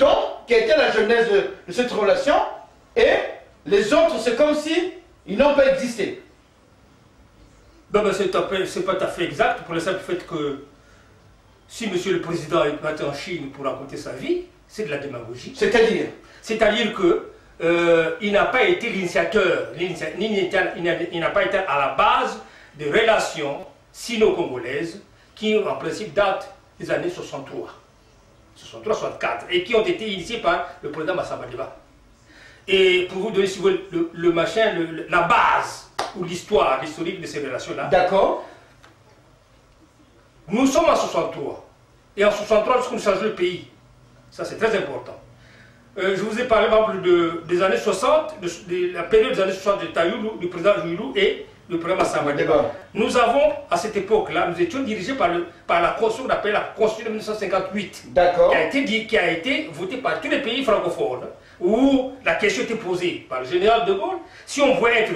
qui a été la genèse de cette relation, et les autres, c'est comme si ils n'ont pas existé. C'est pas tout à fait exact, pour le simple fait que si monsieur le président est parti en Chine pour raconter sa vie, c'est de la démagogie. C'est-à-dire? C'est-à-dire que il n'a pas été l'initiateur, il n'a pas été à la base des relations sino-congolaises qui en principe datent des années 63, 63-64 et qui ont été initiées par le président Massamba Deba. Et pour vous donner si vous voulez, la base ou l'histoire, l'historique de ces relations-là. D'accord. Nous sommes en 63. Et en 63, lorsqu'on change le pays, ça c'est très important. Je vous ai parlé par exemple des années 60, de la période des années 60 de Tayoulou, du président Joulou et du président Massamba Deba. Nous avons, à cette époque-là, nous étions dirigés par la constitution qu'on appelle la constitution de 1958. D'accord. Qui a été votée par tous les pays francophones, où la question était posée par le général de Gaulle, si on voulait être,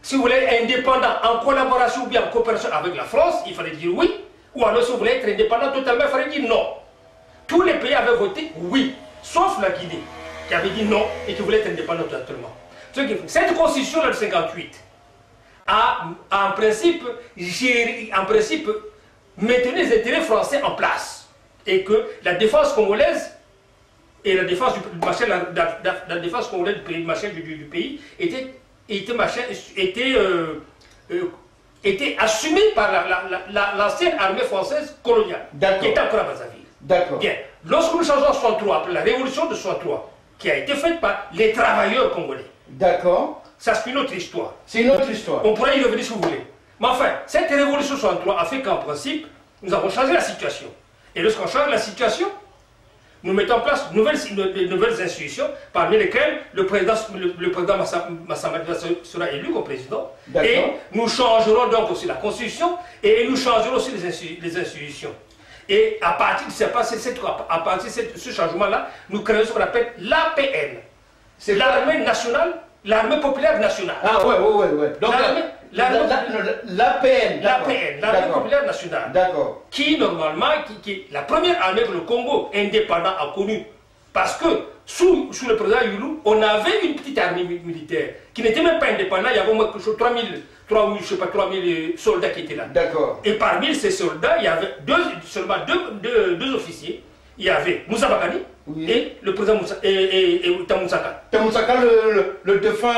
si vous voulez, indépendant en collaboration ou bien en coopération avec la France, il fallait dire oui, ou alors si vous voulez être indépendant totalement, il fallait dire non. Tous les pays avaient voté oui, sauf la Guinée, qui avait dit non et qui voulait être indépendante totalement. Cette constitution-là de 58 a en principe maintenu les intérêts français en place et que la défense congolaise et la défense du marché, la défense congolaise du marché du pays était assumée par l'ancienne armée française coloniale qui était encore à Brazzaville. D'accord. Bien. Lorsque nous changeons en 63, après la révolution de 63, qui a été faite par les travailleurs congolais. D'accord. Ça, c'est une autre histoire. C'est une autre histoire. On pourrait y revenir si vous voulez. Mais enfin, cette révolution 63 a fait qu'en principe, nous avons changé la situation. Et lorsqu'on change la situation, nous mettons en place de nouvelles institutions, parmi lesquelles le président Massamba Deba sera élu comme président. Et nous changerons donc aussi la constitution et nous changerons aussi les institutions. Et à partir de ce changement-là, nous créons ce qu'on appelle l'APN. C'est l'armée nationale, l'armée populaire nationale. Ah ouais. Donc l'APN, l'armée populaire nationale. D'accord. Qui normalement, qui est la première armée que le Congo indépendant a connue. Parce que sous le président Youlou, on avait une petite armée militaire qui n'était même pas indépendante. Il y avait au moins 3000 soldats qui étaient là. D'accord. Et parmi ces soldats, il y avait seulement deux officiers. Il y avait Moussa Bakani et le président Moussa et Tamounsaka. Tamounsaka, le défunt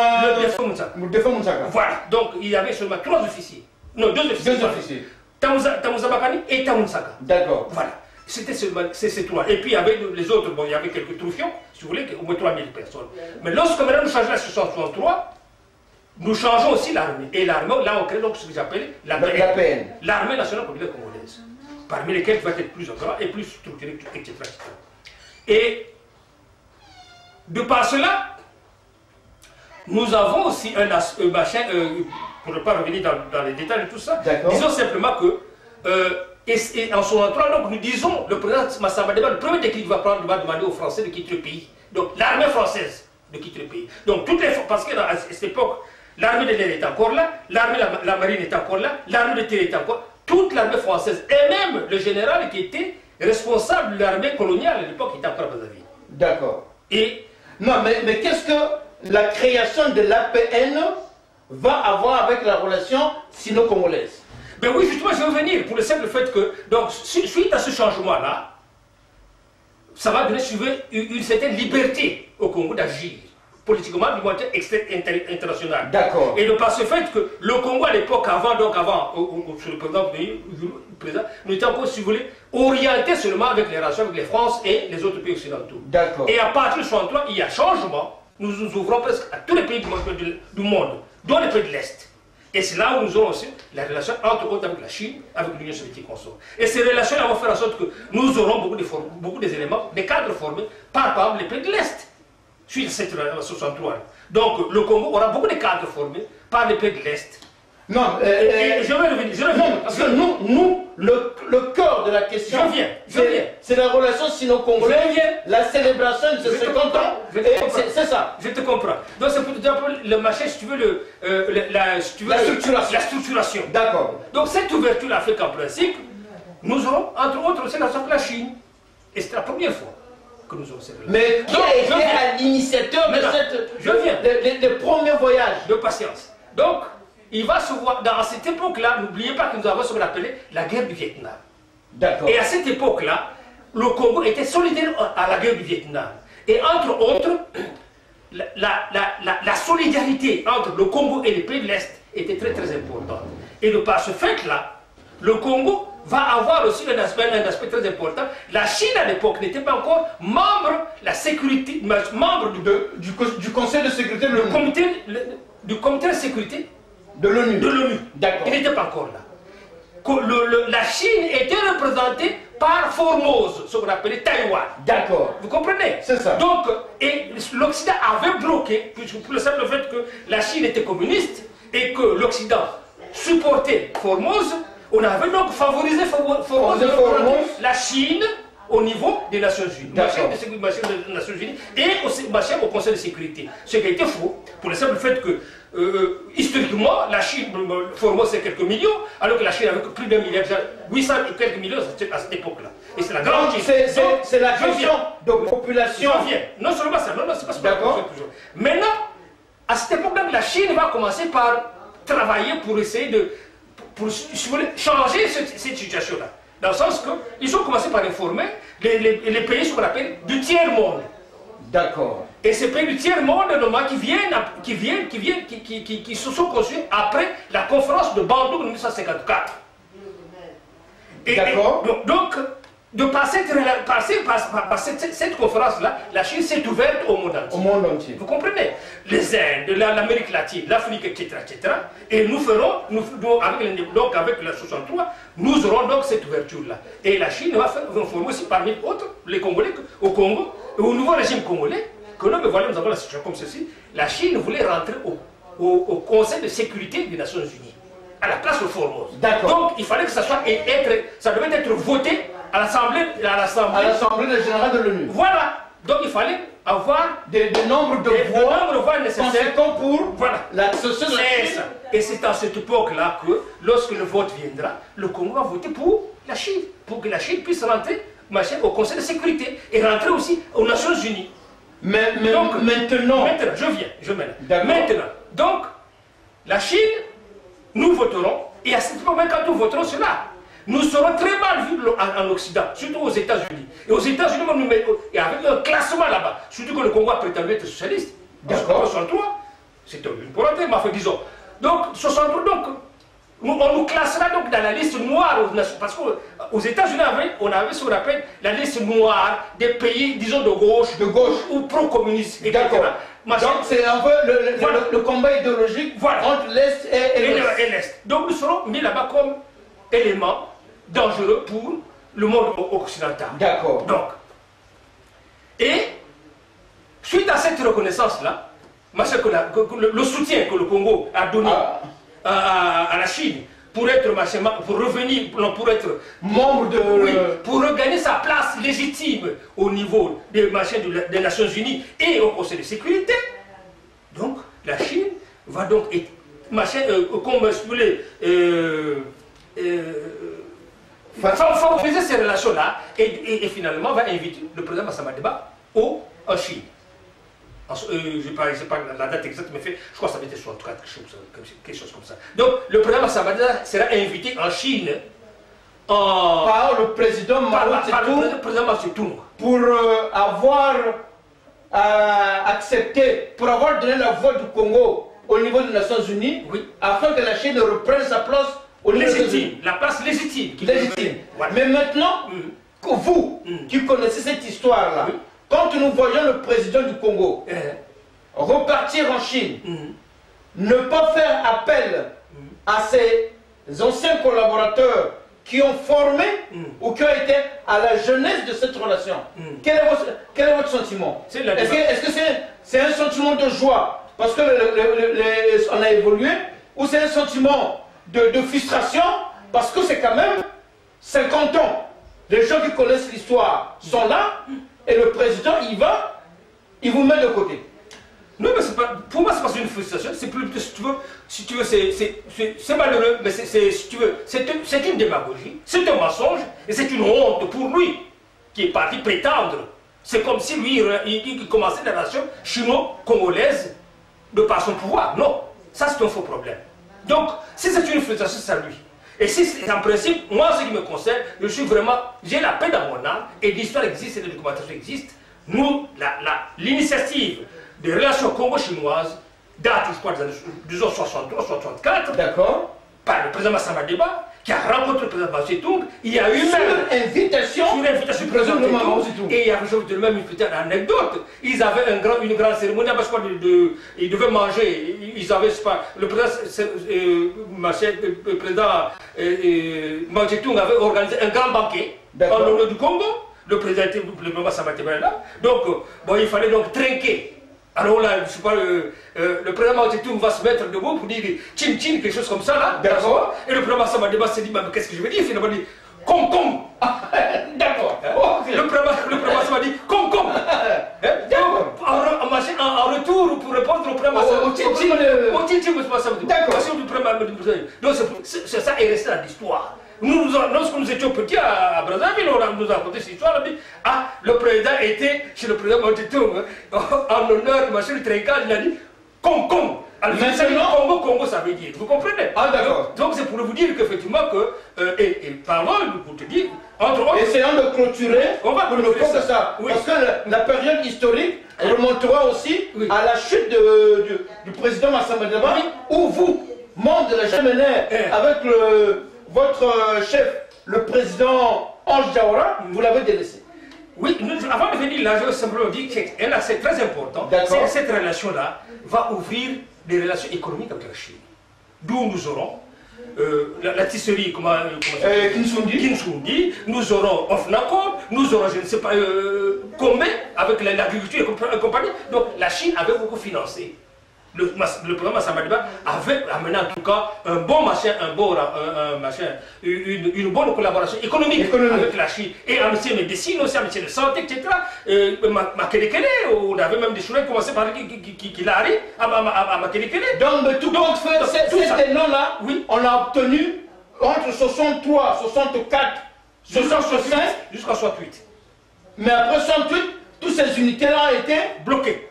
Moussaka. Voilà. Donc il y avait seulement 3 officiers. Non, 2 officiers. 2 officiers. Tamoussa Bakani et Tamounsaka. D'accord. Voilà. C'était ces 3. Et puis il y avait les autres, bon, il y avait quelques troufions, si vous voulez, au moins 3000 personnes. Mais lorsque maintenant nous changeons la situation en 63, nous changeons aussi l'armée. Et l'armée, là on crée donc ce que j'appelle l'APN. L'armée nationale populaire congolaise. Parmi lesquels va être plus grand et plus structuré, etc. Et de par cela, nous avons aussi un machin, pour ne pas revenir dans les détails de tout ça, disons simplement que, en son entourage, donc nous disons, le président Massamba Deba, le premier décret qu'il va prendre, va demander aux Français de quitter le pays. Donc l'armée française de quitter le pays. Donc toutes les parce qu'à cette époque, l'armée de l'air est encore là, l'armée de la marine est encore là, l'armée de terre est encore là. Toute l'armée française, et même le général qui était responsable de l'armée coloniale à l'époque, était encore à Brazzaville. D'accord. Et non, mais qu'est-ce que la création de l'APN va avoir avec la relation sino-congolaise? Ben oui, justement, je vais revenir pour le simple fait que, donc, suite à ce changement-là, ça va donner une certaine liberté au Congo d'agir politiquement du point de vue international. D'accord. Et de par ce fait que le Congo à l'époque, sur le président, nous étions encore, si vous voulez, orientés seulement avec les relations avec les France et les autres pays occidentaux. D'accord. Et à partir de 1963, il y a changement. nous nous ouvrons presque à tous les pays du monde, dont les pays de l'Est. Et c'est là où nous aurons aussi la relation entre autres avec la Chine, avec l'Union soviétique consort. Et ces relations-là vont faire en sorte que nous aurons beaucoup des éléments, des cadres formés par exemple les pays de l'Est, suite à cette 63. Donc le Congo aura beaucoup de cadres formés par les pays de l'Est. Non, je vais revenir. Non, parce que nous, le cœur de la question, c'est la relation sino-congolaise, la célébration de ces 50 ans, c'est ça. Je te comprends. Donc c'est pour te dire le machin, si tu veux, la structuration. D'accord. Donc cette ouverture fait qu'en principe, nous aurons entre autres aussi la Chine. Et c'est la première fois que nous aurons cette relation. Mais qui a été à l'initiateur de cette... des premiers voyages? De patience. Donc, il va se voir, dans cette époque-là, n'oubliez pas que nous avons ce qu'on appelait la guerre du Vietnam. D'accord. Et à cette époque-là, le Congo était solidaire à la guerre du Vietnam. Et entre autres, la solidarité entre le Congo et les pays de l'Est était très très importante. Et de par ce fait-là, le Congo va avoir aussi un aspect très important. La Chine à l'époque n'était pas encore membre du Conseil de sécurité de l'ONU. Du comité de sécurité de l'ONU. D'accord. Il n'était pas encore là. La Chine était représentée par Formose, ce qu'on appelait Taïwan. D'accord. Vous comprenez? C'est ça. Donc, et l'Occident avait bloqué, pour le simple fait que la Chine était communiste et que l'Occident supportait Formose, on avait donc favorisé Formose, la Chine au niveau des Nations Unies, machin des Nations Unies et aussi machin au Conseil de sécurité. Ce qui a été faux, pour le simple fait que historiquement, la Chine, Formose c'est quelques millions, alors que la Chine avait plus d'un milliard, 800 et quelques millions à cette époque-là. Et c'est la grande Chine. C'est la question de population. Non seulement ça, non, c'est pas ce que toujours. Maintenant, à cette époque-là, la Chine va commencer par travailler pour essayer de changer cette situation-là. Dans le sens qu'ils ont commencé par informer les pays, ce qu'on appelle du tiers-monde. D'accord. Et ces pays du tiers-monde, qui se sont construits après la conférence de Bandung en 1954. D'accord. Donc, de passer cette conférence-là, la Chine s'est ouverte au monde entier. Au monde entier. Vous comprenez? Les Indes, l'Amérique latine, l'Afrique, etc., etc. Et nous ferons, donc avec la 63, nous aurons donc cette ouverture-là. Et la Chine va former aussi parmi autres les Congolais au Congo, et au nouveau régime congolais, que nous, voilà, nous avons la situation comme ceci. La Chine voulait rentrer au Conseil de sécurité des Nations Unies, à la place de Formose. D'accord. Donc il fallait que ça devait être voté à l'Assemblée générale de l'ONU. Voilà. Donc il fallait avoir des nombres de voix nécessaires pour la société. C'est ça. Et c'est à cette époque-là que, lorsque le vote viendra, le Congo va voter pour la Chine, pour que la Chine puisse rentrer au Conseil de sécurité et rentrer aussi aux Nations Unies. Donc, maintenant, maintenant, donc, la Chine, nous voterons, et à ce moment, quand nous voterons cela, nous serons très mal vus en Occident, surtout aux États-Unis. Et aux États-Unis, il y avait un classement là-bas, surtout que le Congo a prétendu être socialiste. D'accord. 63, c'est une parenthèse, mais disons. Donc, 63, donc, on nous classera donc dans la liste noire, parce qu'aux États-Unis, on avait ce qu'on appelle la liste noire des pays, disons, de gauche ou pro-communistes. D'accord. Donc c'est un peu le combat idéologique entre l'Est et l'Est. Donc nous serons mis là-bas comme élément dangereux pour le monde occidental. D'accord. Donc, et suite à cette reconnaissance-là, le soutien que le Congo a donné à la Chine pour être membre de... Oui, pour regagner sa place légitime au niveau des Nations Unies et au Conseil de sécurité. Donc la Chine va donc être, comme si vous voulez, favoriser ces relations-là et finalement va inviter le président Massama Deba en Chine. Je ne sais pas la date exacte, mais je crois que ça va être 64, quelque chose comme ça. Donc, le président Massama Deba sera invité en Chine par le président Mao Tse-tung pour avoir accepté, pour avoir donné la voix du Congo au niveau des Nations Unies, afin que la Chine reprenne sa place au niveau des Nations Unies. La place légitime. Voilà. Mais maintenant, que vous, qui connaissez cette histoire-là, quand nous voyons le président du Congo, repartir en Chine, ne pas faire appel à ses anciens collaborateurs qui ont formé ou qui ont été à la jeunesse de cette relation. Quel est votre sentiment? Est-ce que c'est un sentiment de joie parce que on a évolué, ou c'est un sentiment de frustration parce que c'est quand même 50 ans? Les gens qui connaissent l'histoire sont là et le président, il vous met de côté. Non, mais pas, pour moi, c'est pas une frustration, c'est plus, si tu veux, c'est malheureux, mais si tu veux, c'est une démagogie, c'est un mensonge, et c'est une honte pour lui, qui est parti prétendre. C'est comme si lui, il commençait des relations chino-congolaises de par son pouvoir. Non, ça c'est un faux problème. Donc, si c'est une frustration, c'est à lui. Et si c'est en principe, moi, ce qui me concerne, je suis vraiment, j'ai la paix dans mon âme, et l'histoire existe, et la documentation existe. Nous, l'initiative des relations congo-chinoises date, je crois, des années, disons, 63-64. D'accord. Par le président Massamba Deba, qui a rencontré le président Mao Tse-tung. Il y a eu même invitation du président Mao Tse-tung. Et il y avait même une petite anecdote. Ils avaient une grande cérémonie, parce qu'ils devaient manger. Ils avaient, pas, le président Mao Tse-tung avait organisé un grand banquet en l'honneur du Congo. Le président Massamba Deba est là. Donc, bon, il fallait donc trinquer. Alors là, je sais pas, le président Mao Tse-tung va se mettre debout pour dire tchin tchin, quelque chose comme ça là. D'accord. Et le président Massamba Deba s'est dit, mais qu'est-ce que je veux dire? Finalement, il dit com com. D'accord. Le président Massamba dit com com. En retour, pour répondre au président Massamba Deba. Au tchin tchin, d'accord. Donc c'est ça est resté dans l'histoire. Nous, lorsque nous étions petits à Brazzaville, on nous a raconté cette histoire. Le président était chez le président Mao Tse-tung en l'honneur du trinquage, il a dit Kong Kong. Alors, maintenant, Congo, ça veut dire. Vous comprenez? Ah, d'accord. Donc, c'est pour vous dire qu'effectivement, et parlons, pour te dire, entre autres. Essayons de clôturer. On va clôturer ça. Oui. Parce que la période historique remontera aussi à la chute du président Massamba Deba, où vous, membre de la GMNR, avec votre chef, le président Ange Diawara, vous l'avez délaissé. Oui, avant de venir là, je veux simplement dire que c'est très important. Cette relation-là va ouvrir des relations économiques avec la Chine. D'où nous aurons la tisserie, Kinsundi, nous aurons Ofnaccord, nous aurons, je ne sais pas, Comé, avec l'agriculture et compagnie. Donc la Chine avait beaucoup financé. Le président Massamba Deba avait amené en tout cas un bon machin, une bonne collaboration économique avec la Chine. Et en matière de médecine, aussi en matière de santé, etc. Makelekele, on avait même des chouettes commencé par qu'il arrive à Makelekele. Donc, tout compte fait, ces noms-là, on a obtenu entre 63, 64, 65 jusqu'à 68. Mais après 68, toutes ces unités-là ont été bloquées.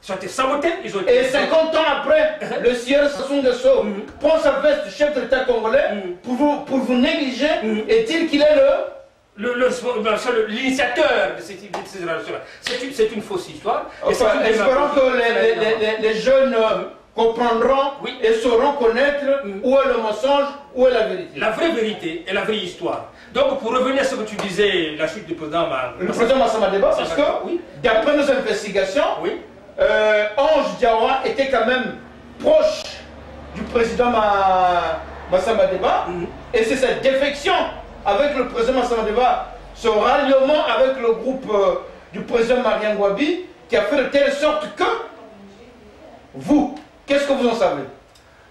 Ils ont été sabotés, ils ont été... Et 50 ans après, le sieur Sassou Nguesso prend sa veste de chef de l'État congolais pour vous négliger et dire qu'il est l'initiateur de ces relations-là. C'est une fausse histoire. Espérons que les jeunes comprendront et sauront connaître où est le mensonge, où est la vérité. La vraie vérité et la vraie histoire. Donc pour revenir à ce que tu disais, la chute du président Massamba Deba, parce que d'après nos investigations, Ange Diawara était quand même proche du président Massamba Deba, et c'est cette défection avec le président Massamba Deba, ce ralliement avec le groupe du président Marien Ngouabi, qui a fait de telle sorte que vous, qu'est-ce que vous en savez?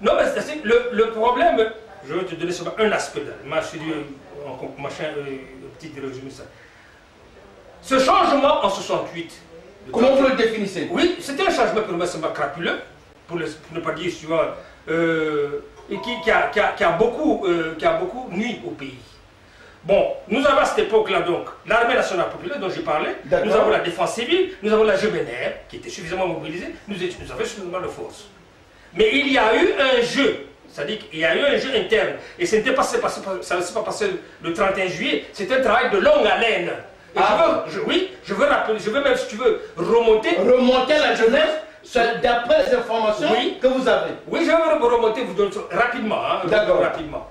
Non, mais c'est le problème, je vais te donner seulement un aspect là, petit résumé ça. Ce changement en 68. Comment vous le définissez? Oui, c'était un changement pour moi, c'est crapuleux, pour ne pas dire, tu vois, et qui a beaucoup nuit au pays. Bon, nous avons à cette époque-là donc l'armée nationale populaire dont j'ai parlé, nous avons la défense civile, nous avons la GMNR qui était suffisamment mobilisée, nous avions suffisamment de force. Mais il y a eu un jeu, c'est-à-dire qu'il y a eu un jeu interne, et ça ne s'est pas passé le 31 juillet, c'était un travail de longue haleine. Je veux rappeler, je veux même, si tu veux, remonter la jeunesse d'après les informations que vous avez. Oui, je vais remonter, vous donner rapidement. D'accord. Rapidement.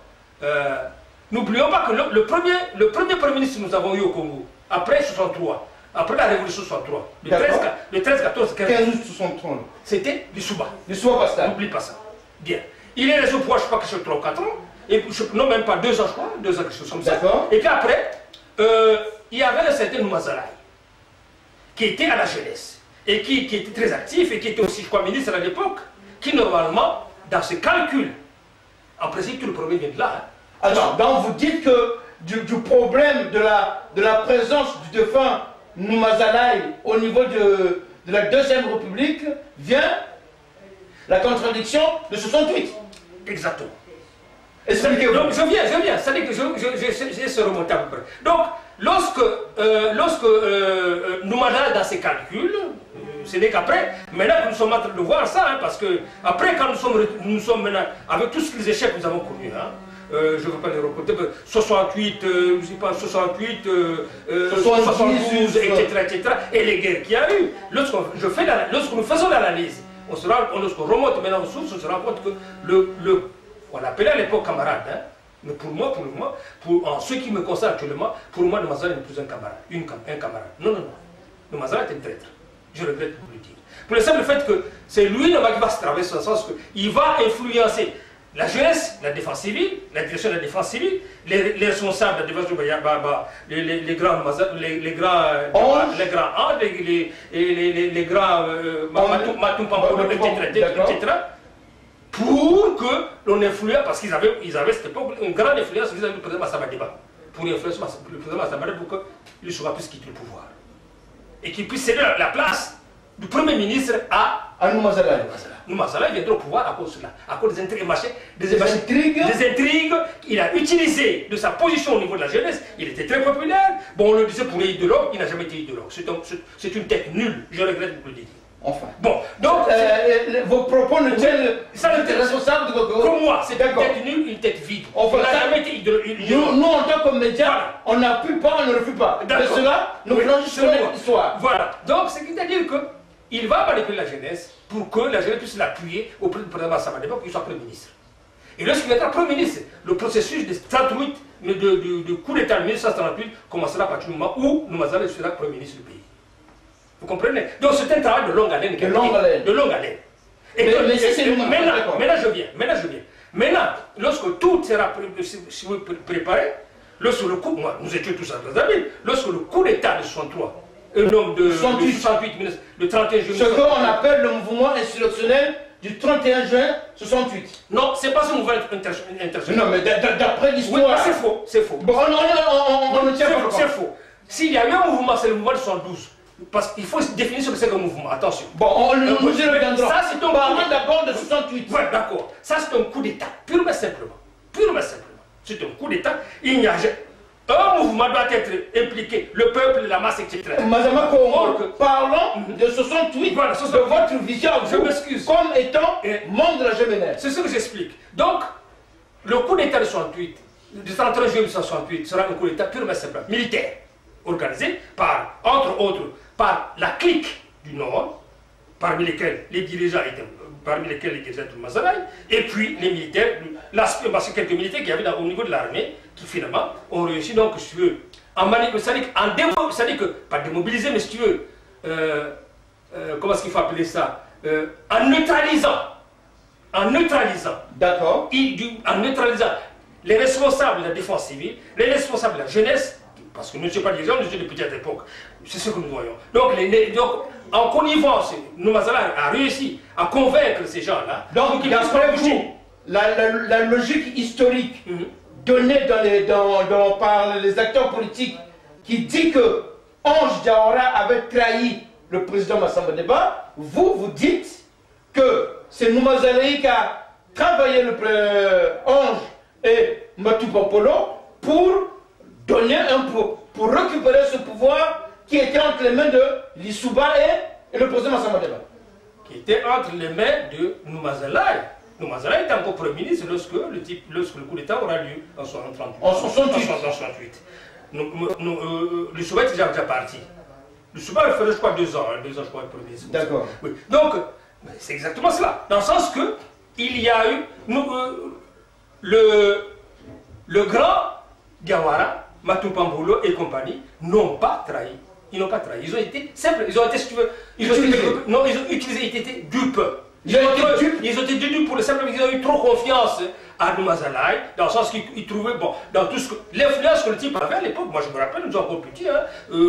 N'oublions pas que le premier Premier ministre que nous avons eu au Congo, après 63, après la révolution 63, le 13, 14, 15 août 63, c'était Lissouba. Lissouba Pascal. N'oublie pas ça. Bien. Il est resté au pouvoir, je crois que c'est 3 ou 4 ans, et non, même pas 2 ans, je crois, 2 ans, quelque chose comme ça. Et puis après, il y avait un certain Noumazalaï, qui était à la jeunesse, et qui était très actif, et qui était aussi, je crois, ministre à l'époque, qui normalement, dans ses calculs, en principe, tout le problème vient de là. Alors, donc vous dites que du problème de la présence du défunt Noumazalaï au niveau de la Deuxième République vient la contradiction de 68. Exactement. Expliquez-vous. Donc je viens, c'est-à-dire que j'ai se remonter à peu près. Donc, lorsque Noumazalaï dans ses calculs, ce n'est qu'après, maintenant que nous sommes en train de voir ça, parce que après quand nous sommes maintenant, avec tous les échecs que nous avons connus, je ne veux pas les raconter, 68, je sais pas, 68, 72, etc., et les guerres qu'il y a eu. Lorsque nous faisons l'analyse, lorsqu'on remonte maintenant aux sources, on se rend compte que on l'appelait à l'époque camarade, mais pour moi, en ce qui me concerne actuellement, pour moi, Noumazalaï n'est plus un camarade, Non. Noumazalaï est un traître. Je regrette de le dire. Pour le simple fait que c'est lui qui va se traverser dans le sens qu'il va influencer la jeunesse, la défense civile, la direction de la défense civile, les responsables de la défense les grands Andes, les grands Matou Pampolo, etc. Pour que l'on influe, parce qu'ils avaient à cette époque une grande influence vis-à-vis du président Massamba Deba, pour influencer le président Massamba Deba pour qu'il soit plus quitter le pouvoir. Et qu'il puisse céder la place du Premier ministre à Noumazalaï. Noumazalaï viendra au pouvoir à cause de cela, à cause des intrigues, des intrigues qu'il a utilisées de sa position au niveau de la jeunesse. Il était très populaire. Bon, on le disait pour les idéologues, il n'a jamais été idéologue. C'est une tête nulle, je regrette de le dire. Enfin. Bon, donc. Vos propos ne tiennent. Ça ne responsable de vos. Comme moi, c'est une tête nulle, une tête vide. Enfin, il n'a jamais été idéologue. Nous, en tant que médias, on n'appuie pas, on ne refuse pas. De cela, nous voulons juste connaître l'histoire. Voilà. Donc, c'est-à-dire qu'il va manipuler la jeunesse pour que la jeunesse puisse l'appuyer auprès du président Massamba Deba pour qu'il soit Premier ministre. Et lorsqu'il viendra Premier ministre, le processus de 38, de coup d'État de 1938 commencera à partir du moment où Noumazalaï sera Premier ministre du pays. Vous comprenez? Donc c'est un travail de longue haleine. De longue haleine. Mais c'est maintenant je viens. Maintenant, lorsque tout sera préparé, lorsque le coup, nous étions tous à amis, lorsque le coup d'État de 63, un homme de 68, le 31 juin. Ce qu'on appelle le mouvement insurrectionnel du 31 juin 68. Non, c'est pas ce mouvement international. Non, mais d'après l'histoire. Oui, c'est faux, c'est faux. Bon, on ne tient pas. C'est faux. S'il y a eu un mouvement, c'est le mouvement de 72. Parce qu'il faut définir ce que c'est qu'un mouvement, attention. Bon, nous y reviendrons. Ça, c'est un parlant d'abord de 68. Oui, d'accord. Ça, c'est un coup d'État, purement simplement. C'est un coup d'État. Il n'y a un mouvement doit être impliqué, le peuple, la masse, etc. Massamba Kongo, parlons de 68, voilà, de votre vision, je m'excuse, comme étant membre de la GMNR. C'est ce que j'explique. Donc, le coup d'État de 68, du 31 juillet 1968, sera un coup d'État purement simplement militaire, organisé par, entre autres, par la clique du Nord, parmi lesquels les dirigeants étaient de Noumazalaï, et puis les militaires, parce que quelques militaires qui y avait au niveau de l'armée, qui finalement ont réussi, donc, si tu veux, c'est-à-dire que, pas démobiliser, mais si tu veux, comment est-ce qu'il faut appeler ça, en neutralisant, d'accord, en neutralisant les responsables de la défense civile, les responsables de la jeunesse, parce que nous ne sommes pas dirigeants, nous sommes de petites époques. C'est ce que nous voyons. Donc, en connivence, Noumazalaï a réussi à convaincre ces gens-là. Donc, d'après vous, la logique historique donnée par les acteurs politiques qui dit que Ange Diawara avait trahi le président Massamba Deba, vous dites que c'est Noumazalaï qui a travaillé le Ange et Matou Pampolo pour donner pour récupérer ce pouvoir qui était entre les mains de Lissouba et le président Massamba Deba. Qui était entre les mains de Noumazalaï. Noumazalaï était encore Premier ministre lorsque le coup d'État aura lieu en 1968. Lissouba était déjà parti. Lissouba il faisait, je crois, 2 ans, je crois, Premier ministre. D'accord. Oui. Donc, c'est exactement cela. Dans le sens que il y a eu le grand Diawara, Matou Pampolo et compagnie n'ont pas trahi Ils n'ont pas trahi. Ils ont été simples. Ils ont été, si tu veux, ils ont utilisé, ils étaient dupes. Ils ont été dupes pour le simple parce qu'ils ont eu trop confiance à Noumazalaï, dans le sens qu'ils trouvaient, bon, dans tout ce que. L'influence que le type avait à l'époque, moi je me rappelle, nous encore petits, hein,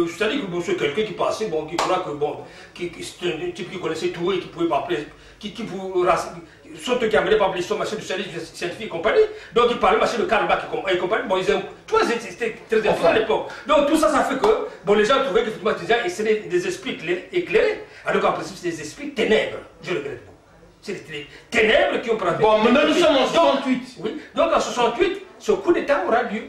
c'est-à-dire que bon, c'est quelqu'un qui passait, bon, qui croit que, bon, c'était un type qui connaissait tout et qui pouvait m'appeler, qui sont qui amenaient par l'histoire, machin du service scientifique et compagnie. Donc il parlait, machin de Karl Bach et compagnie. Bon, c'était très influent à l'époque. Donc tout ça, ça fait que, bon, les gens trouvaient qu'effectivement, c'était des esprits éclairés, alors qu'en principe, c'est des esprits ténèbres. Je regrette. C'est les ténèbres qui ont pris. Bon, maintenant nous sommes en 68. Oui, donc en 68, ce coup d'État aura lieu.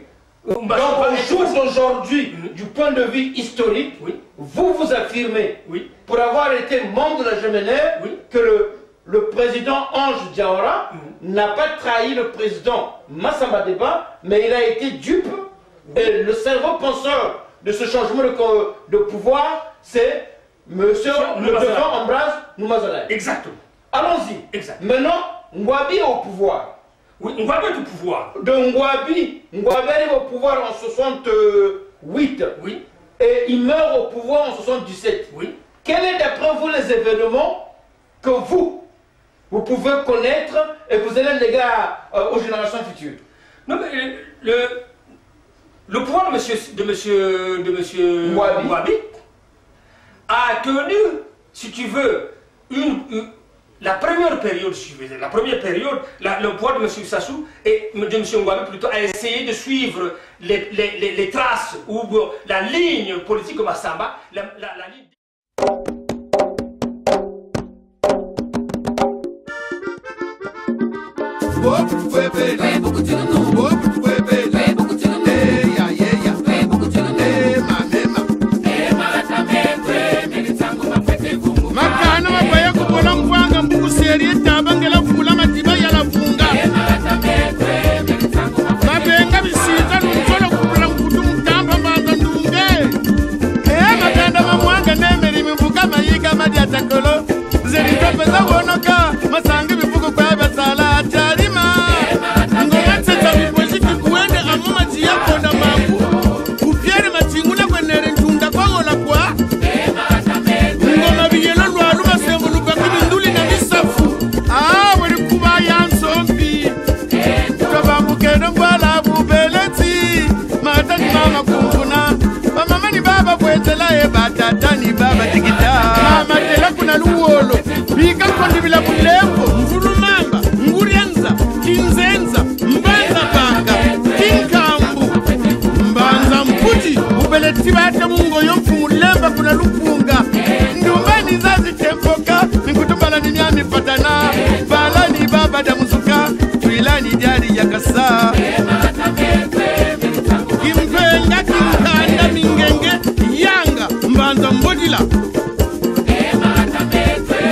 Donc au jour d'aujourd'hui, du point de vue historique, vous vous affirmez, pour avoir été membre de la GMNR, que le président Ange Diawara n'a pas trahi le président Massamba Deba, mais il a été dupe. Et le cerveau penseur de ce changement de pouvoir, c'est monsieur le devant Ambroise Noumazalaï. Exactement. Allons-y. Maintenant, Ngwabi est au pouvoir. Oui, Ngwabi est au pouvoir. De Ngwabi arrive au pouvoir en 68. Oui. Et il meurt au pouvoir en 77. Oui. Quels est d'après vous les événements que vous pouvez connaître et que vous allez léguer aux générations futures? Non, mais le pouvoir de monsieur Ngwabi a tenu, si tu veux, la première période, le pouvoir de M. Sassou et de M. Ngwabi plutôt a essayé de suivre les traces ou la ligne politique de Massamba, la ligne... Makana mabaya kubola mvanga mbukuseri tabangela fula matiba ya lavunga mabenga bisiza n'umutolo kubola mkutu mutamba mbanga ndunge maganda mamwanga nemeri mivuga mayiga madya takolo zeri topeza wonoka masangi bivugo kwa basala atalima ngoma teta biposhiki kuende amuma chiyako na mabu kupiere machinguna kwenere ntunda kwa ngola kwa ngoma biyelo lwalu basembu lukakini nduli na misafu weri kuba yansombi tobambukene mbwala bubeleti matani mama kumfuna bamama ni baba bwetela batata ni baba tikita mama tela kuna luwolo bika kondibila bulembo mvulumamba ngurianza kinzenza mbanza panga kinkambu mbanza mputi ubeleti bate mungoyo mfumulemba kuna lupunga ndumbani zazi tempoka minkutumbala ni nyami patana balani baba damuzuka twilani jari yakasa kimpenga kinkanda mingenge yanga mbanza mbodila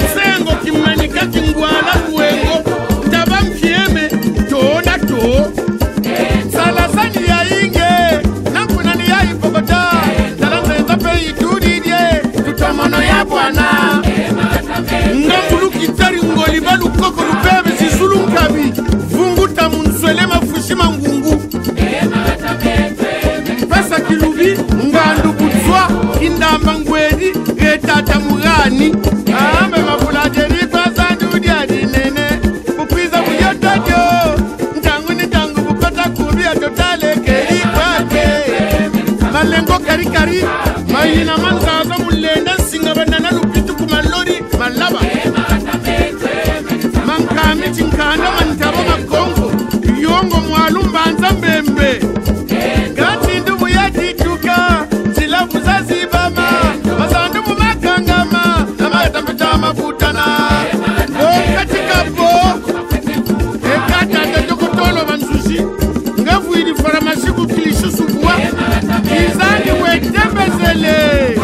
msengo kimanika kingwala kuwengo taba mpieme tona to salasani ya inge nakuna ni ya ipogota talanzenza pe itudidye tutomono ya bwana ngambulu kitari ngoli balu koko lupebe sisulu nkabi vungu tamunswele mafushima ngungu pesa kilubi ngandu kutswa indamba ngwedi retata mugani ambe mafulajeri kwa sandudi adinene bukwiza buyotojo ntangu ni tangu bukota kubi atotale keri kwake malengo kari mayina manzaza mulenda singa banana lupitu kumalori malaba mankami chinkanda mantabo makongo yongo mwalu mbanza mbembe gati ndubu yatituka zilavu zazibama mazandu mumakangama namatambita mafutana okatikabo ekatata jokotolo bansushi ngavuili faramasiku kilisusubuwa izani wetembezele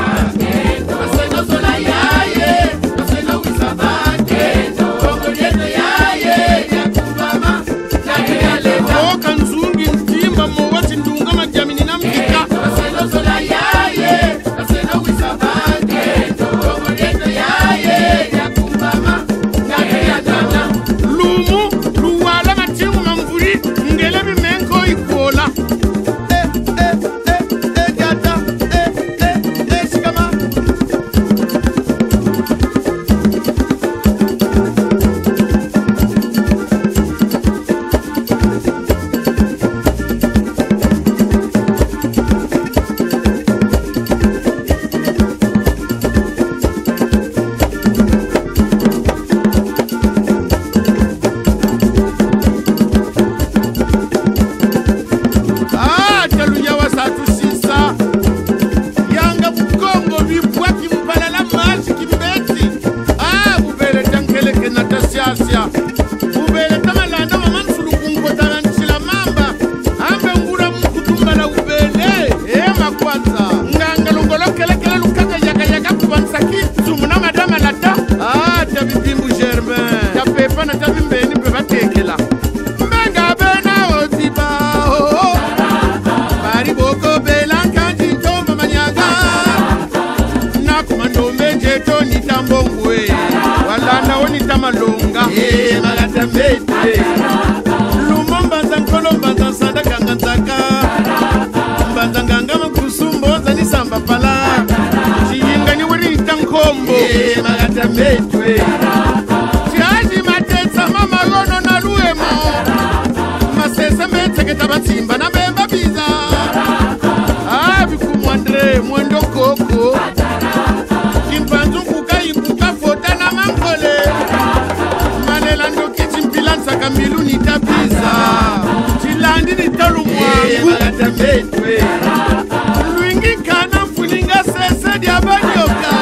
diabanyoka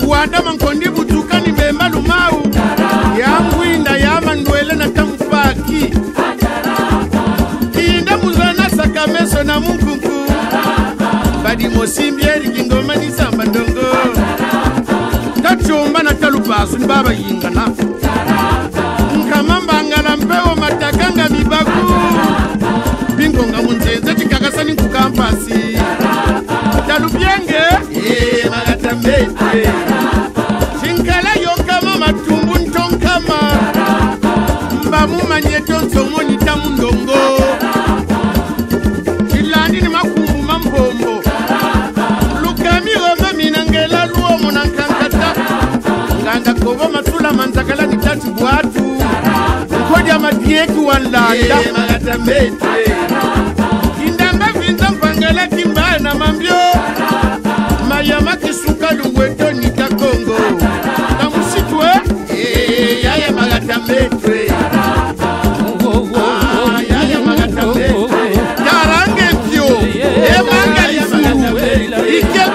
wada mankondi butukani bemba lumau yangwinda yamandwele na tamfaki inda muzana sakameso na munkunku badi mosimbieri kingoma ni samba ndongo tachomba na talupasu baba yingana nkamambangala mpeo matakanga mibaku bingonga munzenze chikakasani kukampasi talubyenge magatambete chinkala yonkama matumbu ntonkama mbamumanye tonsomoni tamundongo chilandi ni makumbu mambombo lukami roma minangela luomo nankankata nganga kobo matula manzakala ni tati bwatu kodya madieki wanlanda magatambete kindamba vinza mpangala kimbaya na mambyo mayama kisuka luweto nika Kongo na musitwe yaya magatambete yaya magatambete karange pyo emanga lifu ike